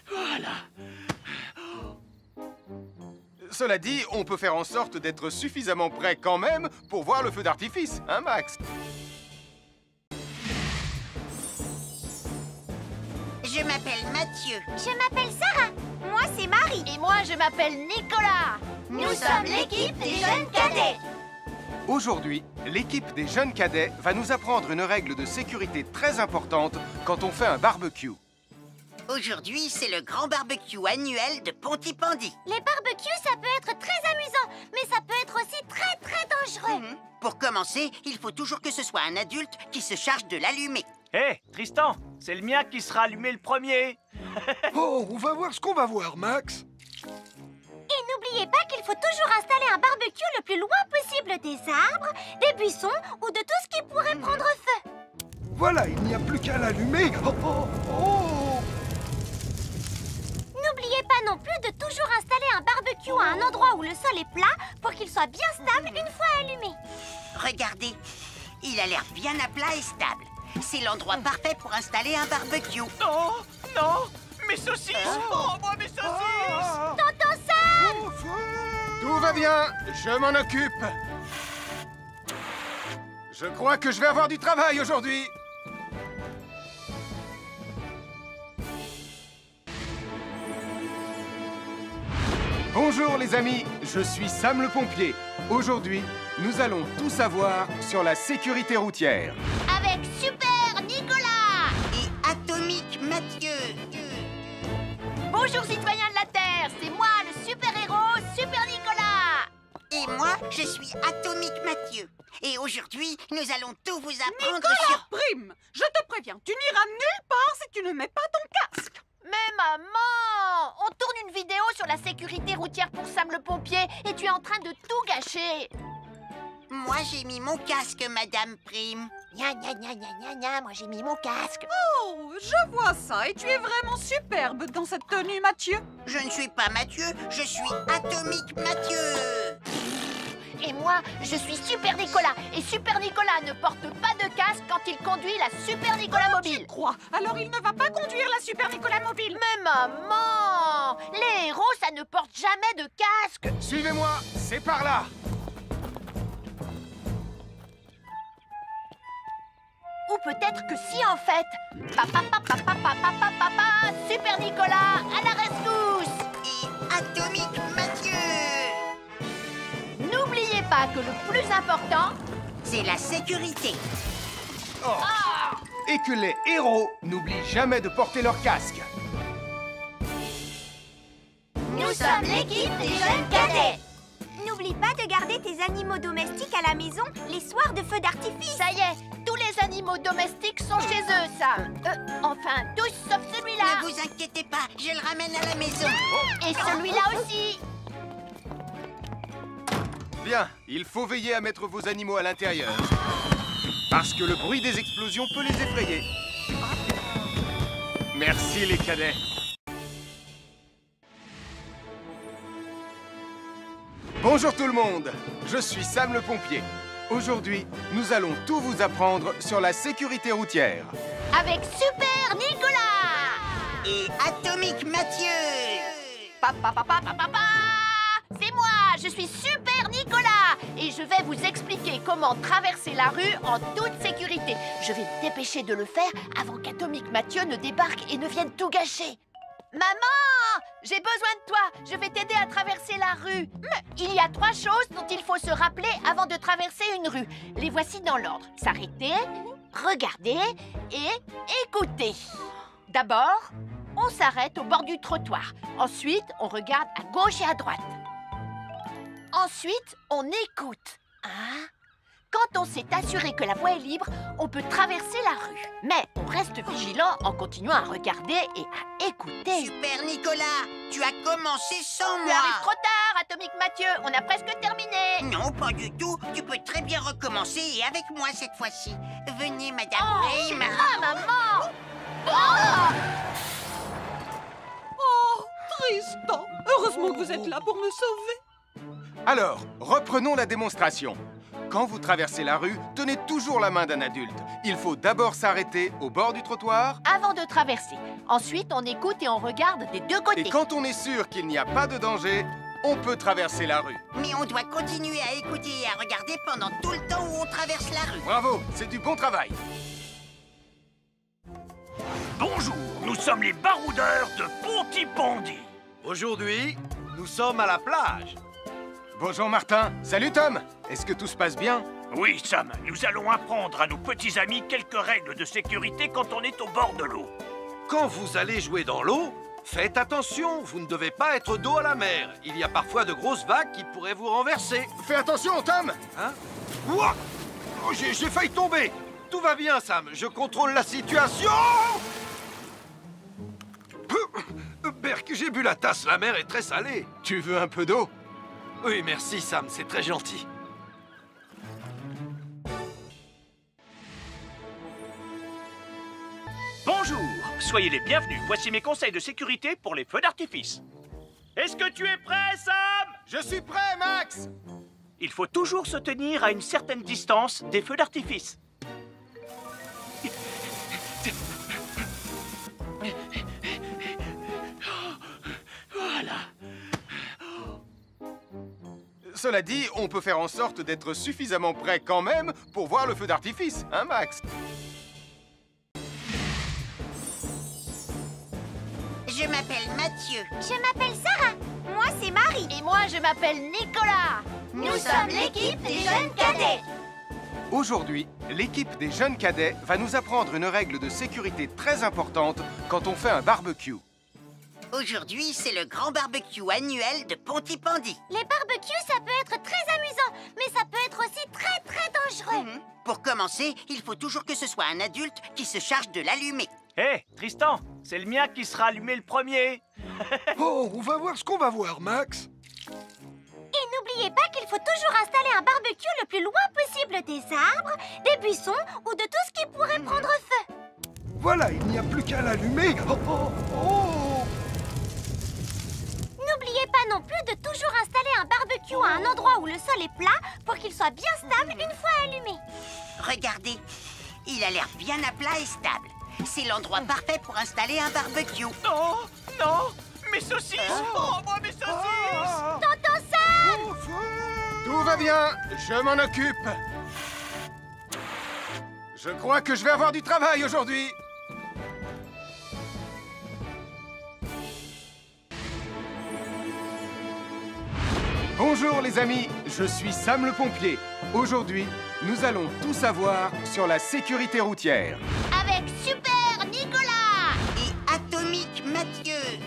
Speaker 7: Voilà.
Speaker 1: Cela dit, on peut faire en sorte d'être suffisamment près quand même pour voir le feu d'artifice, hein, Max?
Speaker 4: Je m'appelle Mathieu.
Speaker 10: Je m'appelle Sarah. Moi, c'est Marie.
Speaker 2: Et moi, je m'appelle Nicolas.
Speaker 10: Nous sommes l'équipe des jeunes cadets.
Speaker 1: Aujourd'hui, l'équipe des jeunes cadets va nous apprendre une règle de sécurité très importante quand on fait un barbecue.
Speaker 4: Aujourd'hui, c'est le grand barbecue annuel de Pontypandy.
Speaker 10: Les barbecues, ça peut être très amusant, mais ça peut être aussi très dangereux.
Speaker 4: Pour commencer, il faut toujours que ce soit un adulte qui se charge de l'allumer.
Speaker 7: Hé, Tristan, c'est le mien qui sera allumé le premier.
Speaker 8: Oh, on va voir ce qu'on va voir, Max.
Speaker 10: Et n'oubliez pas qu'il faut toujours installer un barbecue le plus loin possible des arbres, des buissons ou de tout ce qui pourrait prendre feu.
Speaker 8: Voilà, il n'y a plus qu'à l'allumer. Oh, oh, oh.
Speaker 10: N'oubliez pas non plus de toujours installer un barbecue à un endroit où le sol est plat pour qu'il soit bien stable une fois allumé.
Speaker 4: Regardez, il a l'air bien à plat et stable. C'est l'endroit parfait pour installer un barbecue.
Speaker 7: Non, non, mes saucisses. Oh, moi, mes saucisses.
Speaker 10: Tonton Sam!
Speaker 1: Tout va bien, je m'en occupe. Je crois que je vais avoir du travail aujourd'hui. Bonjour les amis, je suis Sam le pompier. Aujourd'hui, nous allons tout savoir sur la sécurité routière.
Speaker 2: Avec Super Nicolas!
Speaker 4: Et Atomique Mathieu.
Speaker 2: Bonjour citoyens de la Terre, c'est moi le super-héros Super Nicolas!
Speaker 4: Et moi, je suis Atomique Mathieu. Et aujourd'hui, nous allons tout vous apprendre
Speaker 11: Nicolas
Speaker 4: sur...
Speaker 11: Prime, je te préviens, tu n'iras nulle part si tu ne mets pas ton casque.
Speaker 2: Mais maman! On tourne une vidéo sur la sécurité routière pour Sam le pompier et tu es en train de tout gâcher!
Speaker 4: Moi, j'ai mis mon casque, Madame Prime.
Speaker 2: Gna gna gna gna gna gna, moi j'ai mis mon casque.
Speaker 11: Oh, je vois ça et tu es vraiment superbe dans cette tenue, Mathieu.
Speaker 4: Je ne suis pas Mathieu, je suis Atomique Mathieu.
Speaker 2: Et moi, je suis Super Nicolas. Et Super Nicolas ne porte pas de casque quand il conduit la Super Nicolas Mobile.
Speaker 11: Crois, alors il ne va pas conduire la Super Nicolas Mobile.
Speaker 2: Mais maman! Les héros, ça ne porte jamais de casque.
Speaker 1: Suivez-moi, c'est par là.
Speaker 2: Ou peut-être que si en fait. Papa, papa, papa, papa, papa, Super Nicolas, à la rescousse!
Speaker 4: Et Atomique Mathieu.
Speaker 2: N'oubliez pas que le plus important,
Speaker 4: c'est la sécurité.
Speaker 1: Oh. Et que les héros n'oublient jamais de porter leur casque.
Speaker 10: Nous sommes l'équipe des jeunes cadets. N'oublie pas de garder tes animaux domestiques à la maison les soirs de feu d'artifice.
Speaker 2: Ça y est, tous les animaux domestiques sont chez eux, Sam. Enfin, tous sauf celui-là.
Speaker 4: Ne vous inquiétez pas, je le ramène à la maison.
Speaker 2: Et celui-là aussi.
Speaker 1: Bien, il faut veiller à mettre vos animaux à l'intérieur. Parce que le bruit des explosions peut les effrayer. Merci les cadets. Bonjour tout le monde, je suis Sam le pompier. Aujourd'hui, nous allons tout vous apprendre sur la sécurité routière.
Speaker 2: Avec Super Nicolas
Speaker 4: Et Atomique Mathieu.
Speaker 2: C'est moi, je suis Super Nicolas et je vais vous expliquer comment traverser la rue en toute sécurité. Je vais me dépêcher de le faire avant qu'Atomique Mathieu ne débarque et ne vienne tout gâcher. Maman, j'ai besoin de toi, je vais t'aider à traverser la rue. Il y a 3 choses dont il faut se rappeler avant de traverser une rue. Les voici dans l'ordre. S'arrêter, regarder et écouter. D'abord, on s'arrête au bord du trottoir. Ensuite, on regarde à gauche et à droite. Ensuite, on écoute. Quand on s'est assuré que la voie est libre, on peut traverser la rue. Mais on reste vigilant en continuant à regarder et à écouter.
Speaker 4: Super Nicolas, tu as commencé sans
Speaker 2: Tu
Speaker 4: moi.
Speaker 2: arrives trop tard, Atomique Mathieu. On a presque terminé.
Speaker 4: Non, pas du tout. Tu peux très bien recommencer et avec moi cette fois-ci. Venez, madame. Hey,
Speaker 2: maman.
Speaker 11: Oh, Tristan, heureusement que vous êtes là pour me sauver.
Speaker 1: Alors, reprenons la démonstration. Quand vous traversez la rue, tenez toujours la main d'un adulte. Il faut d'abord s'arrêter au bord du trottoir.
Speaker 2: Avant de traverser. Ensuite, on écoute et on regarde des deux côtés.
Speaker 1: Et quand on est sûr qu'il n'y a pas de danger, on peut traverser la rue.
Speaker 4: Mais on doit continuer à écouter et à regarder pendant tout le temps où on traverse la rue.
Speaker 1: Bravo, c'est du bon travail.
Speaker 7: Bonjour, nous sommes les baroudeurs de Pontypandy.
Speaker 8: Aujourd'hui, nous sommes à la plage.
Speaker 1: Bonjour Martin. Salut Tom. Est-ce que tout se passe bien?
Speaker 7: Oui, Sam, nous allons apprendre à nos petits amis quelques règles de sécurité quand on est au bord de l'eau.
Speaker 8: Quand vous allez jouer dans l'eau, faites attention, vous ne devez pas être dos à la mer. Il y a parfois de grosses vagues qui pourraient vous renverser.
Speaker 1: Fais attention, Tom.
Speaker 8: Hein? Ouah! Oh, j'ai failli tomber. Tout va bien, Sam, je contrôle la situation. Berk, j'ai bu la tasse, la mer est très salée.
Speaker 1: Tu veux un peu d'eau?
Speaker 8: Oui, merci, Sam, c'est très gentil.
Speaker 7: Bonjour, soyez les bienvenus. Voici mes conseils de sécurité pour les feux d'artifice. Est-ce que tu es prêt, Sam?
Speaker 1: Je suis prêt, Max.
Speaker 7: Il faut toujours se tenir à une certaine distance des feux d'artifice. Voilà.
Speaker 1: Cela dit, on peut faire en sorte d'être suffisamment prêt quand même pour voir le feu d'artifice, hein, Max?
Speaker 4: Je m'appelle Mathieu.
Speaker 10: Je m'appelle Sarah. Moi, c'est Marie.
Speaker 2: Et moi, je m'appelle Nicolas.
Speaker 10: Nous sommes l'équipe des jeunes cadets.
Speaker 1: Aujourd'hui, l'équipe des jeunes cadets va nous apprendre une règle de sécurité très importante quand on fait un barbecue.
Speaker 4: Aujourd'hui, c'est le grand barbecue annuel de Pontypandy.
Speaker 10: Les barbecues, ça peut être très amusant, mais ça peut être aussi très, très dangereux.
Speaker 4: Pour commencer, il faut toujours que ce soit un adulte qui se charge de l'allumer.
Speaker 7: Hé, Tristan, c'est le mien qui sera allumé le premier.
Speaker 8: Oh, on va voir ce qu'on va voir, Max.
Speaker 10: Et n'oubliez pas qu'il faut toujours installer un barbecue le plus loin possible des arbres, des buissons ou de tout ce qui pourrait prendre feu.
Speaker 8: Voilà, il n'y a plus qu'à l'allumer. Oh, oh, oh.
Speaker 10: N'oubliez pas non plus de toujours installer un barbecue à un endroit où le sol est plat pour qu'il soit bien stable une fois allumé.
Speaker 4: Regardez, il a l'air bien à plat et stable. C'est l'endroit parfait pour installer un barbecue.
Speaker 7: Oh, non, mes saucisses. Oh, moi, mes saucisses.
Speaker 10: Tonton Sam!
Speaker 1: Tout va bien, je m'en occupe. Je crois que je vais avoir du travail aujourd'hui. Bonjour les amis, je suis Sam le pompier. Aujourd'hui, nous allons tout savoir sur la sécurité routière.
Speaker 2: Avec Super Nicolas.
Speaker 4: Et Atomique Mathieu.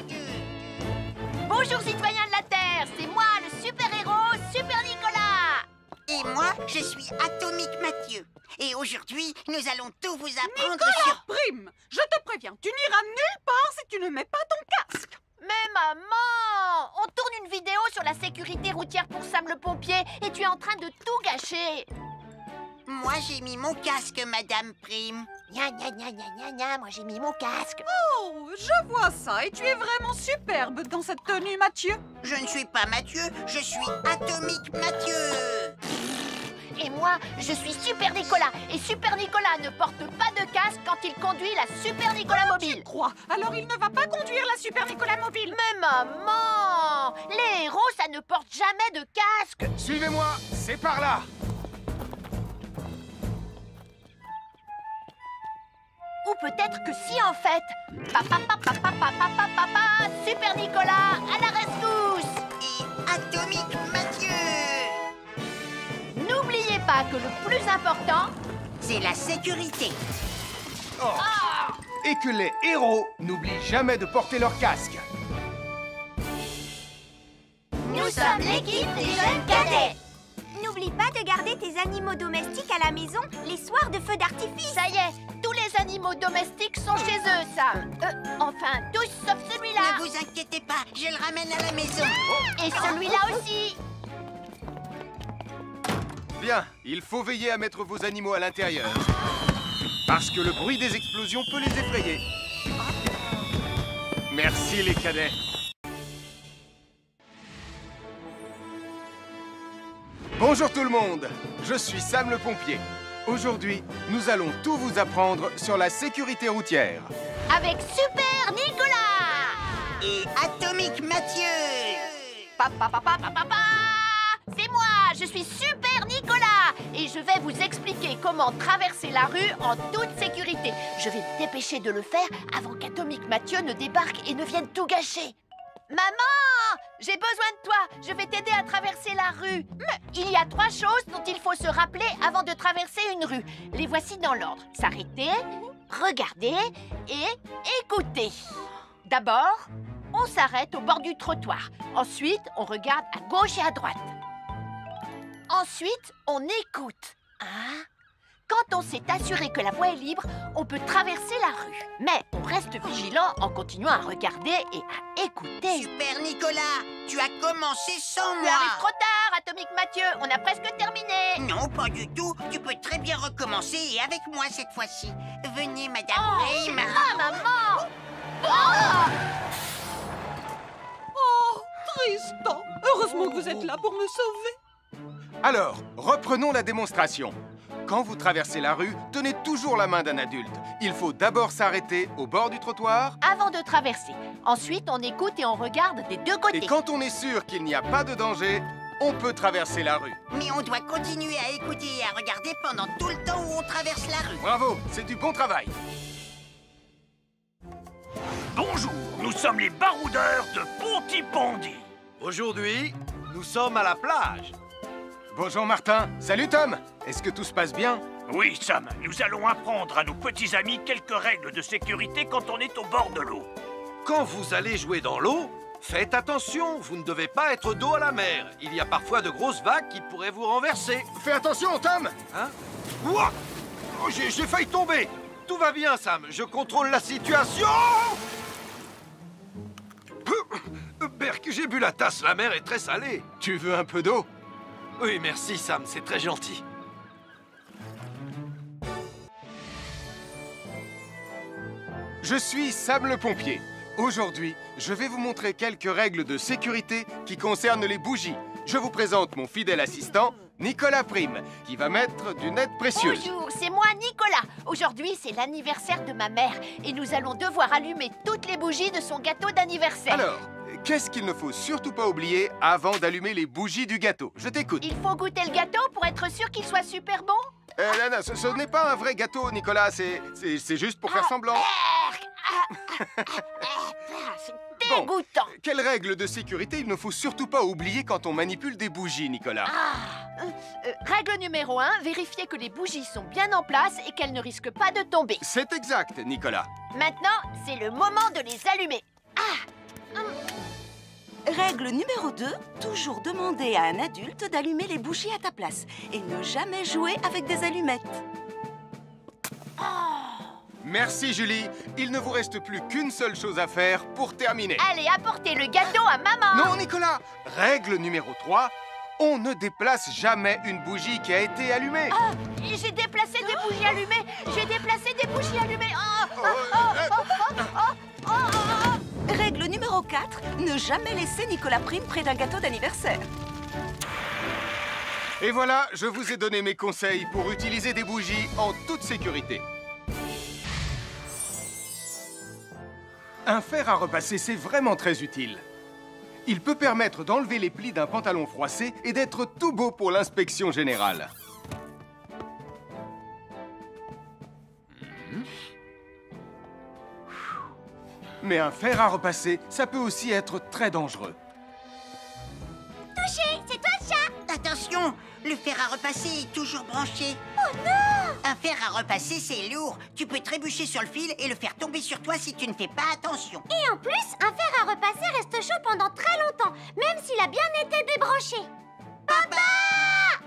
Speaker 2: Bonjour citoyens de la Terre, c'est moi le super-héros Super Nicolas.
Speaker 4: Et moi, je suis Atomique Mathieu. Et aujourd'hui, nous allons tout vous apprendre
Speaker 11: Nicolas
Speaker 4: sur...
Speaker 11: Prime, je te préviens, tu n'iras nulle part si tu ne mets pas ton casque.
Speaker 2: Mais maman, on tourne une vidéo sur la sécurité routière pour Sam le pompier et tu es en train de tout gâcher.
Speaker 4: Moi, j'ai mis mon casque, Madame Prime.
Speaker 2: Gna gna gna gna gna gna, moi j'ai mis mon casque.
Speaker 11: Oh, je vois ça et tu es vraiment superbe dans cette tenue, Mathieu.
Speaker 4: Je ne suis pas Mathieu, je suis Atomique Mathieu.
Speaker 2: Et moi, je suis Super Nicolas. Et Super Nicolas ne porte pas de casque quand il conduit la Super Nicolas mobile.
Speaker 11: Tu crois? Alors il ne va pas conduire la Super Nicolas mobile.
Speaker 2: Mais maman, les héros, ça ne porte jamais de casque.
Speaker 1: Suivez-moi, c'est par là.
Speaker 2: Ou peut-être que si, en fait. Papa, Super Nicolas, à la rescousse.
Speaker 4: Et Atomique Mathieu.
Speaker 2: N'oubliez pas que le plus important,
Speaker 4: c'est la sécurité.
Speaker 1: Oh. Et que les héros n'oublient jamais de porter leur casque.
Speaker 10: Nous sommes l'équipe des jeunes cadets. N'oublie pas de garder tes animaux domestiques à la maison les soirs de feu d'artifice.
Speaker 2: Ça y est, tous les animaux domestiques sont chez eux, Sam. Enfin, tous sauf celui-là.
Speaker 4: Ne vous inquiétez pas, je le ramène à la maison.
Speaker 2: Et celui-là aussi.
Speaker 1: Bien, il faut veiller à mettre vos animaux à l'intérieur. Parce que le bruit des explosions peut les effrayer. Merci les cadets. Bonjour tout le monde, je suis Sam le pompier. Aujourd'hui, nous allons tout vous apprendre sur la sécurité routière.
Speaker 2: Avec Super Nicolas.
Speaker 4: Et Atomique Mathieu.
Speaker 2: C'est moi, je suis Super Nicolas. Et je vais vous expliquer comment traverser la rue en toute sécurité. Je vais me dépêcher de le faire avant qu'Atomique Mathieu ne débarque et ne vienne tout gâcher. Maman, j'ai besoin de toi. Je vais t'aider à traverser la rue. Mais il y a 3 choses dont il faut se rappeler avant de traverser une rue. Les voici dans l'ordre. S'arrêter, regarder et écouter. D'abord, on s'arrête au bord du trottoir. Ensuite, on regarde à gauche et à droite. Ensuite, on écoute. Hein? Quand on s'est assuré que la voie est libre, on peut traverser la rue. Mais on reste vigilant en continuant à regarder et à écouter.
Speaker 4: Super Nicolas, tu as commencé sans
Speaker 2: Tu
Speaker 4: moi.
Speaker 2: arrives trop tard, Atomique Mathieu. On a presque terminé.
Speaker 4: Non, pas du tout. Tu peux très bien recommencer et avec moi cette fois-ci. Venez, Madame Prime.
Speaker 2: Ah, maman! Oh!
Speaker 11: Oh, Tristan. Heureusement que vous êtes là pour me sauver.
Speaker 1: Alors, reprenons la démonstration. Quand vous traversez la rue, tenez toujours la main d'un adulte. Il faut d'abord s'arrêter au bord du trottoir.
Speaker 2: Avant de traverser. Ensuite, on écoute et on regarde des deux côtés.
Speaker 1: Et quand on est sûr qu'il n'y a pas de danger, on peut traverser la rue.
Speaker 4: Mais on doit continuer à écouter et à regarder pendant tout le temps où on traverse la rue.
Speaker 1: Bravo, c'est du bon travail.
Speaker 7: Bonjour, nous sommes les baroudeurs de Pontypandy.
Speaker 8: Aujourd'hui, nous sommes à la plage.
Speaker 1: Bonjour Martin. Salut Tom. Est-ce que tout se passe bien?
Speaker 7: Oui, Sam, nous allons apprendre à nos petits amis quelques règles de sécurité quand on est au bord de l'eau.
Speaker 8: Quand vous allez jouer dans l'eau, faites attention, vous ne devez pas être dos à la mer. Il y a parfois de grosses vagues qui pourraient vous renverser.
Speaker 1: Fais attention, Tom.
Speaker 8: Hein? Ouah! Oh, j'ai failli tomber. Tout va bien, Sam, je contrôle la situation. Berk, j'ai bu la tasse, la mer est très salée.
Speaker 1: Tu veux un peu d'eau?
Speaker 8: Oui, merci, Sam, c'est très gentil.
Speaker 1: Je suis Sam le pompier. Aujourd'hui, je vais vous montrer quelques règles de sécurité qui concernent les bougies. Je vous présente mon fidèle assistant, Nicolas Prime, qui va mettre d'une aide précieuse.
Speaker 2: Bonjour, c'est moi Nicolas. Aujourd'hui, c'est l'anniversaire de ma mère et nous allons devoir allumer toutes les bougies de son gâteau d'anniversaire.
Speaker 1: Alors, qu'est-ce qu'il ne faut surtout pas oublier avant d'allumer les bougies du gâteau? Je t'écoute.
Speaker 2: Il faut goûter le gâteau pour être sûr qu'il soit super bon?
Speaker 1: Non, ce n'est pas un vrai gâteau, Nicolas. C'est juste pour faire semblant.
Speaker 2: C'est dégoûtant.
Speaker 1: Quelles règles de sécurité il ne faut surtout pas oublier quand on manipule des bougies, Nicolas?
Speaker 2: Règle numéro 1, vérifier que les bougies sont bien en place et qu'elles ne risquent pas de tomber.
Speaker 1: C'est exact, Nicolas.
Speaker 2: Maintenant, c'est le moment de les allumer.
Speaker 3: Règle numéro 2, toujours demander à un adulte d'allumer les bougies à ta place et ne jamais jouer avec des allumettes.
Speaker 1: Merci Julie. Il ne vous reste plus qu'une seule chose à faire pour terminer.
Speaker 2: Allez, apportez le gâteau à maman.
Speaker 1: Non, Nicolas. Règle numéro 3. On ne déplace jamais une bougie qui a été allumée.
Speaker 2: Ah, j'ai déplacé des bougies allumées. J'ai déplacé des bougies allumées.
Speaker 3: Règle numéro 4, ne jamais laisser Nicolas Prime près d'un gâteau d'anniversaire.
Speaker 1: Et voilà, je vous ai donné mes conseils pour utiliser des bougies en toute sécurité. Un fer à repasser, c'est vraiment très utile. Il peut permettre d'enlever les plis d'un pantalon froissé et d'être tout beau pour l'inspection générale. Mais un fer à repasser, ça peut aussi être très dangereux.
Speaker 10: Touché, c'est toi le chat.
Speaker 4: Attention, le fer à repasser est toujours branché.
Speaker 10: Oh non!
Speaker 4: Un fer à repasser, c'est lourd. Tu peux trébucher sur le fil et le faire tomber sur toi si tu ne fais pas attention.
Speaker 10: Et en plus, un fer à repasser reste chaud pendant très longtemps, même s'il a bien été débranché. Papa!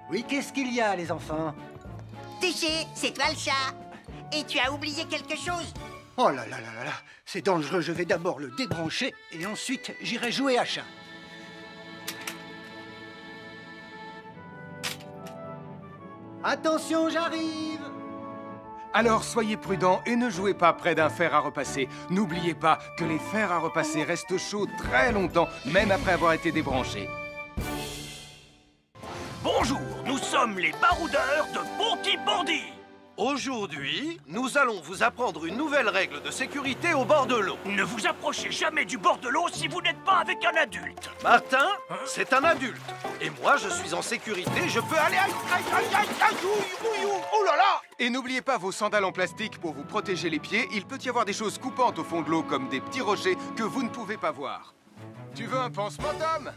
Speaker 6: Oui, qu'est-ce qu'il y a, les enfants?
Speaker 4: Touché, c'est toi le chat. Et tu as oublié quelque chose?
Speaker 6: Oh là là là là là, c'est dangereux, je vais d'abord le débrancher et ensuite j'irai jouer à chat. Attention, j'arrive!
Speaker 1: Alors soyez prudents et ne jouez pas près d'un fer à repasser. N'oubliez pas que les fers à repasser restent chauds très longtemps, même après avoir été débranchés.
Speaker 7: Bonjour, nous sommes les baroudeurs de Pontypandy.
Speaker 8: Aujourd'hui, nous allons vous apprendre une nouvelle règle de sécurité au bord de l'eau.
Speaker 7: Ne vous approchez jamais du bord de l'eau si vous n'êtes pas avec un adulte.
Speaker 8: Martin, c'est un adulte. Et moi, je suis en sécurité, je peux aller... Aïe, aïe, aïe, aïe, aïe, oh là là!
Speaker 1: Et n'oubliez pas vos sandales en plastique pour vous protéger les pieds. Il peut y avoir des choses coupantes au fond de l'eau, comme des petits rochers que vous ne pouvez pas voir. Tu veux un pansement, Tom?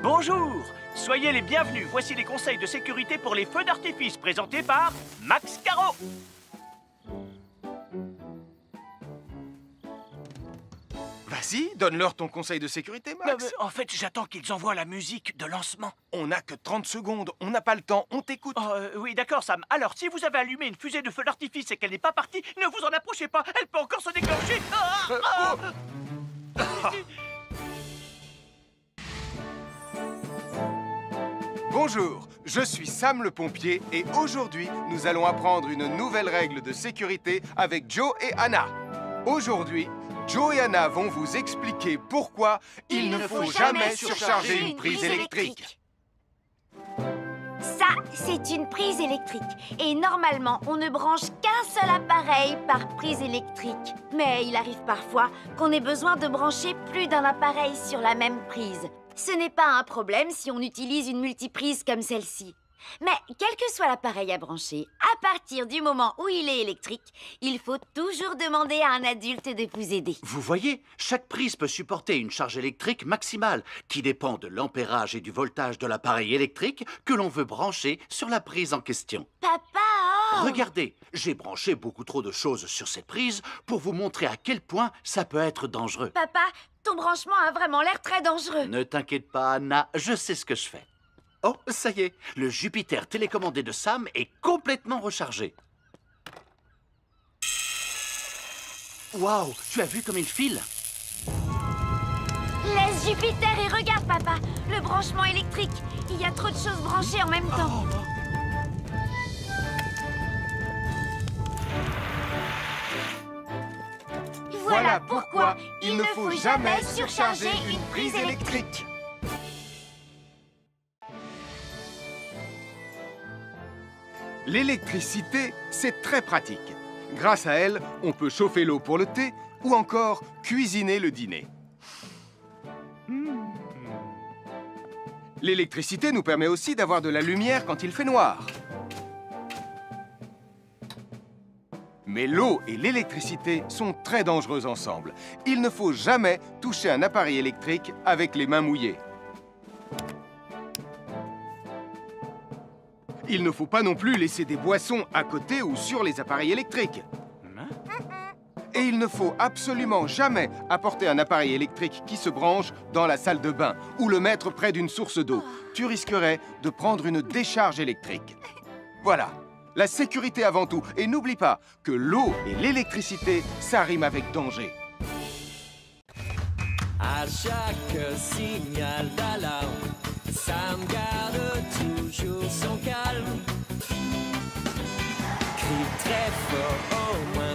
Speaker 7: Bonjour, soyez les bienvenus. Voici les conseils de sécurité pour les feux d'artifice présentés par Max Caro.
Speaker 1: Vas-y, donne-leur ton conseil de sécurité, Max.
Speaker 7: En fait, j'attends qu'ils envoient la musique de lancement.
Speaker 1: On n'a que 30 secondes, on n'a pas le temps, on t'écoute.
Speaker 7: Oui, d'accord, Sam. Alors, si vous avez allumé une fusée de feu d'artifice et qu'elle n'est pas partie, ne vous en approchez pas. Elle peut encore se déclencher.
Speaker 1: Bonjour, je suis Sam le pompier et aujourd'hui, nous allons apprendre une nouvelle règle de sécurité avec Joe et Anna. Aujourd'hui, Joe et Anna vont vous expliquer pourquoi il ne faut jamais surcharger une prise électrique.
Speaker 5: Ça, c'est une prise électrique. Et normalement, on ne branche qu'un seul appareil par prise électrique. Mais il arrive parfois qu'on ait besoin de brancher plus d'un appareil sur la même prise. Ce n'est pas un problème si on utilise une multiprise comme celle-ci. Mais quel que soit l'appareil à brancher, à partir du moment où il est électrique, il faut toujours demander à un adulte de vous aider.
Speaker 9: Vous voyez, chaque prise peut supporter une charge électrique maximale qui dépend de l'ampérage et du voltage de l'appareil électrique que l'on veut brancher sur la prise en question.
Speaker 5: Papa, oh!
Speaker 9: Regardez, j'ai branché beaucoup trop de choses sur cette prise pour vous montrer à quel point ça peut être dangereux.
Speaker 5: Papa, ton branchement a vraiment l'air très dangereux.
Speaker 9: Ne t'inquiète pas, Anna, je sais ce que je fais. Oh, ça y est, le Jupiter télécommandé de Sam est complètement rechargé. Waouh, tu as vu comme il file?
Speaker 5: Laisse Jupiter et regarde, papa. Le branchement électrique. Il y a trop de choses branchées en même temps.
Speaker 1: Voilà pourquoi il ne faut jamais surcharger une prise électrique. L'électricité, c'est très pratique. Grâce à elle, on peut chauffer l'eau pour le thé ou encore cuisiner le dîner. L'électricité nous permet aussi d'avoir de la lumière quand il fait noir. Mais l'eau et l'électricité sont très dangereuses ensemble. Il ne faut jamais toucher un appareil électrique avec les mains mouillées. Il ne faut pas non plus laisser des boissons à côté ou sur les appareils électriques. Et il ne faut absolument jamais apporter un appareil électrique qui se branche dans la salle de bain ou le mettre près d'une source d'eau. Tu risquerais de prendre une décharge électrique. Voilà, la sécurité avant tout. Et n'oublie pas que l'eau et l'électricité, ça rime avec danger.
Speaker 12: À chaque signal d'alarme, Sam garde toujours son calme. Crie très fort, au moins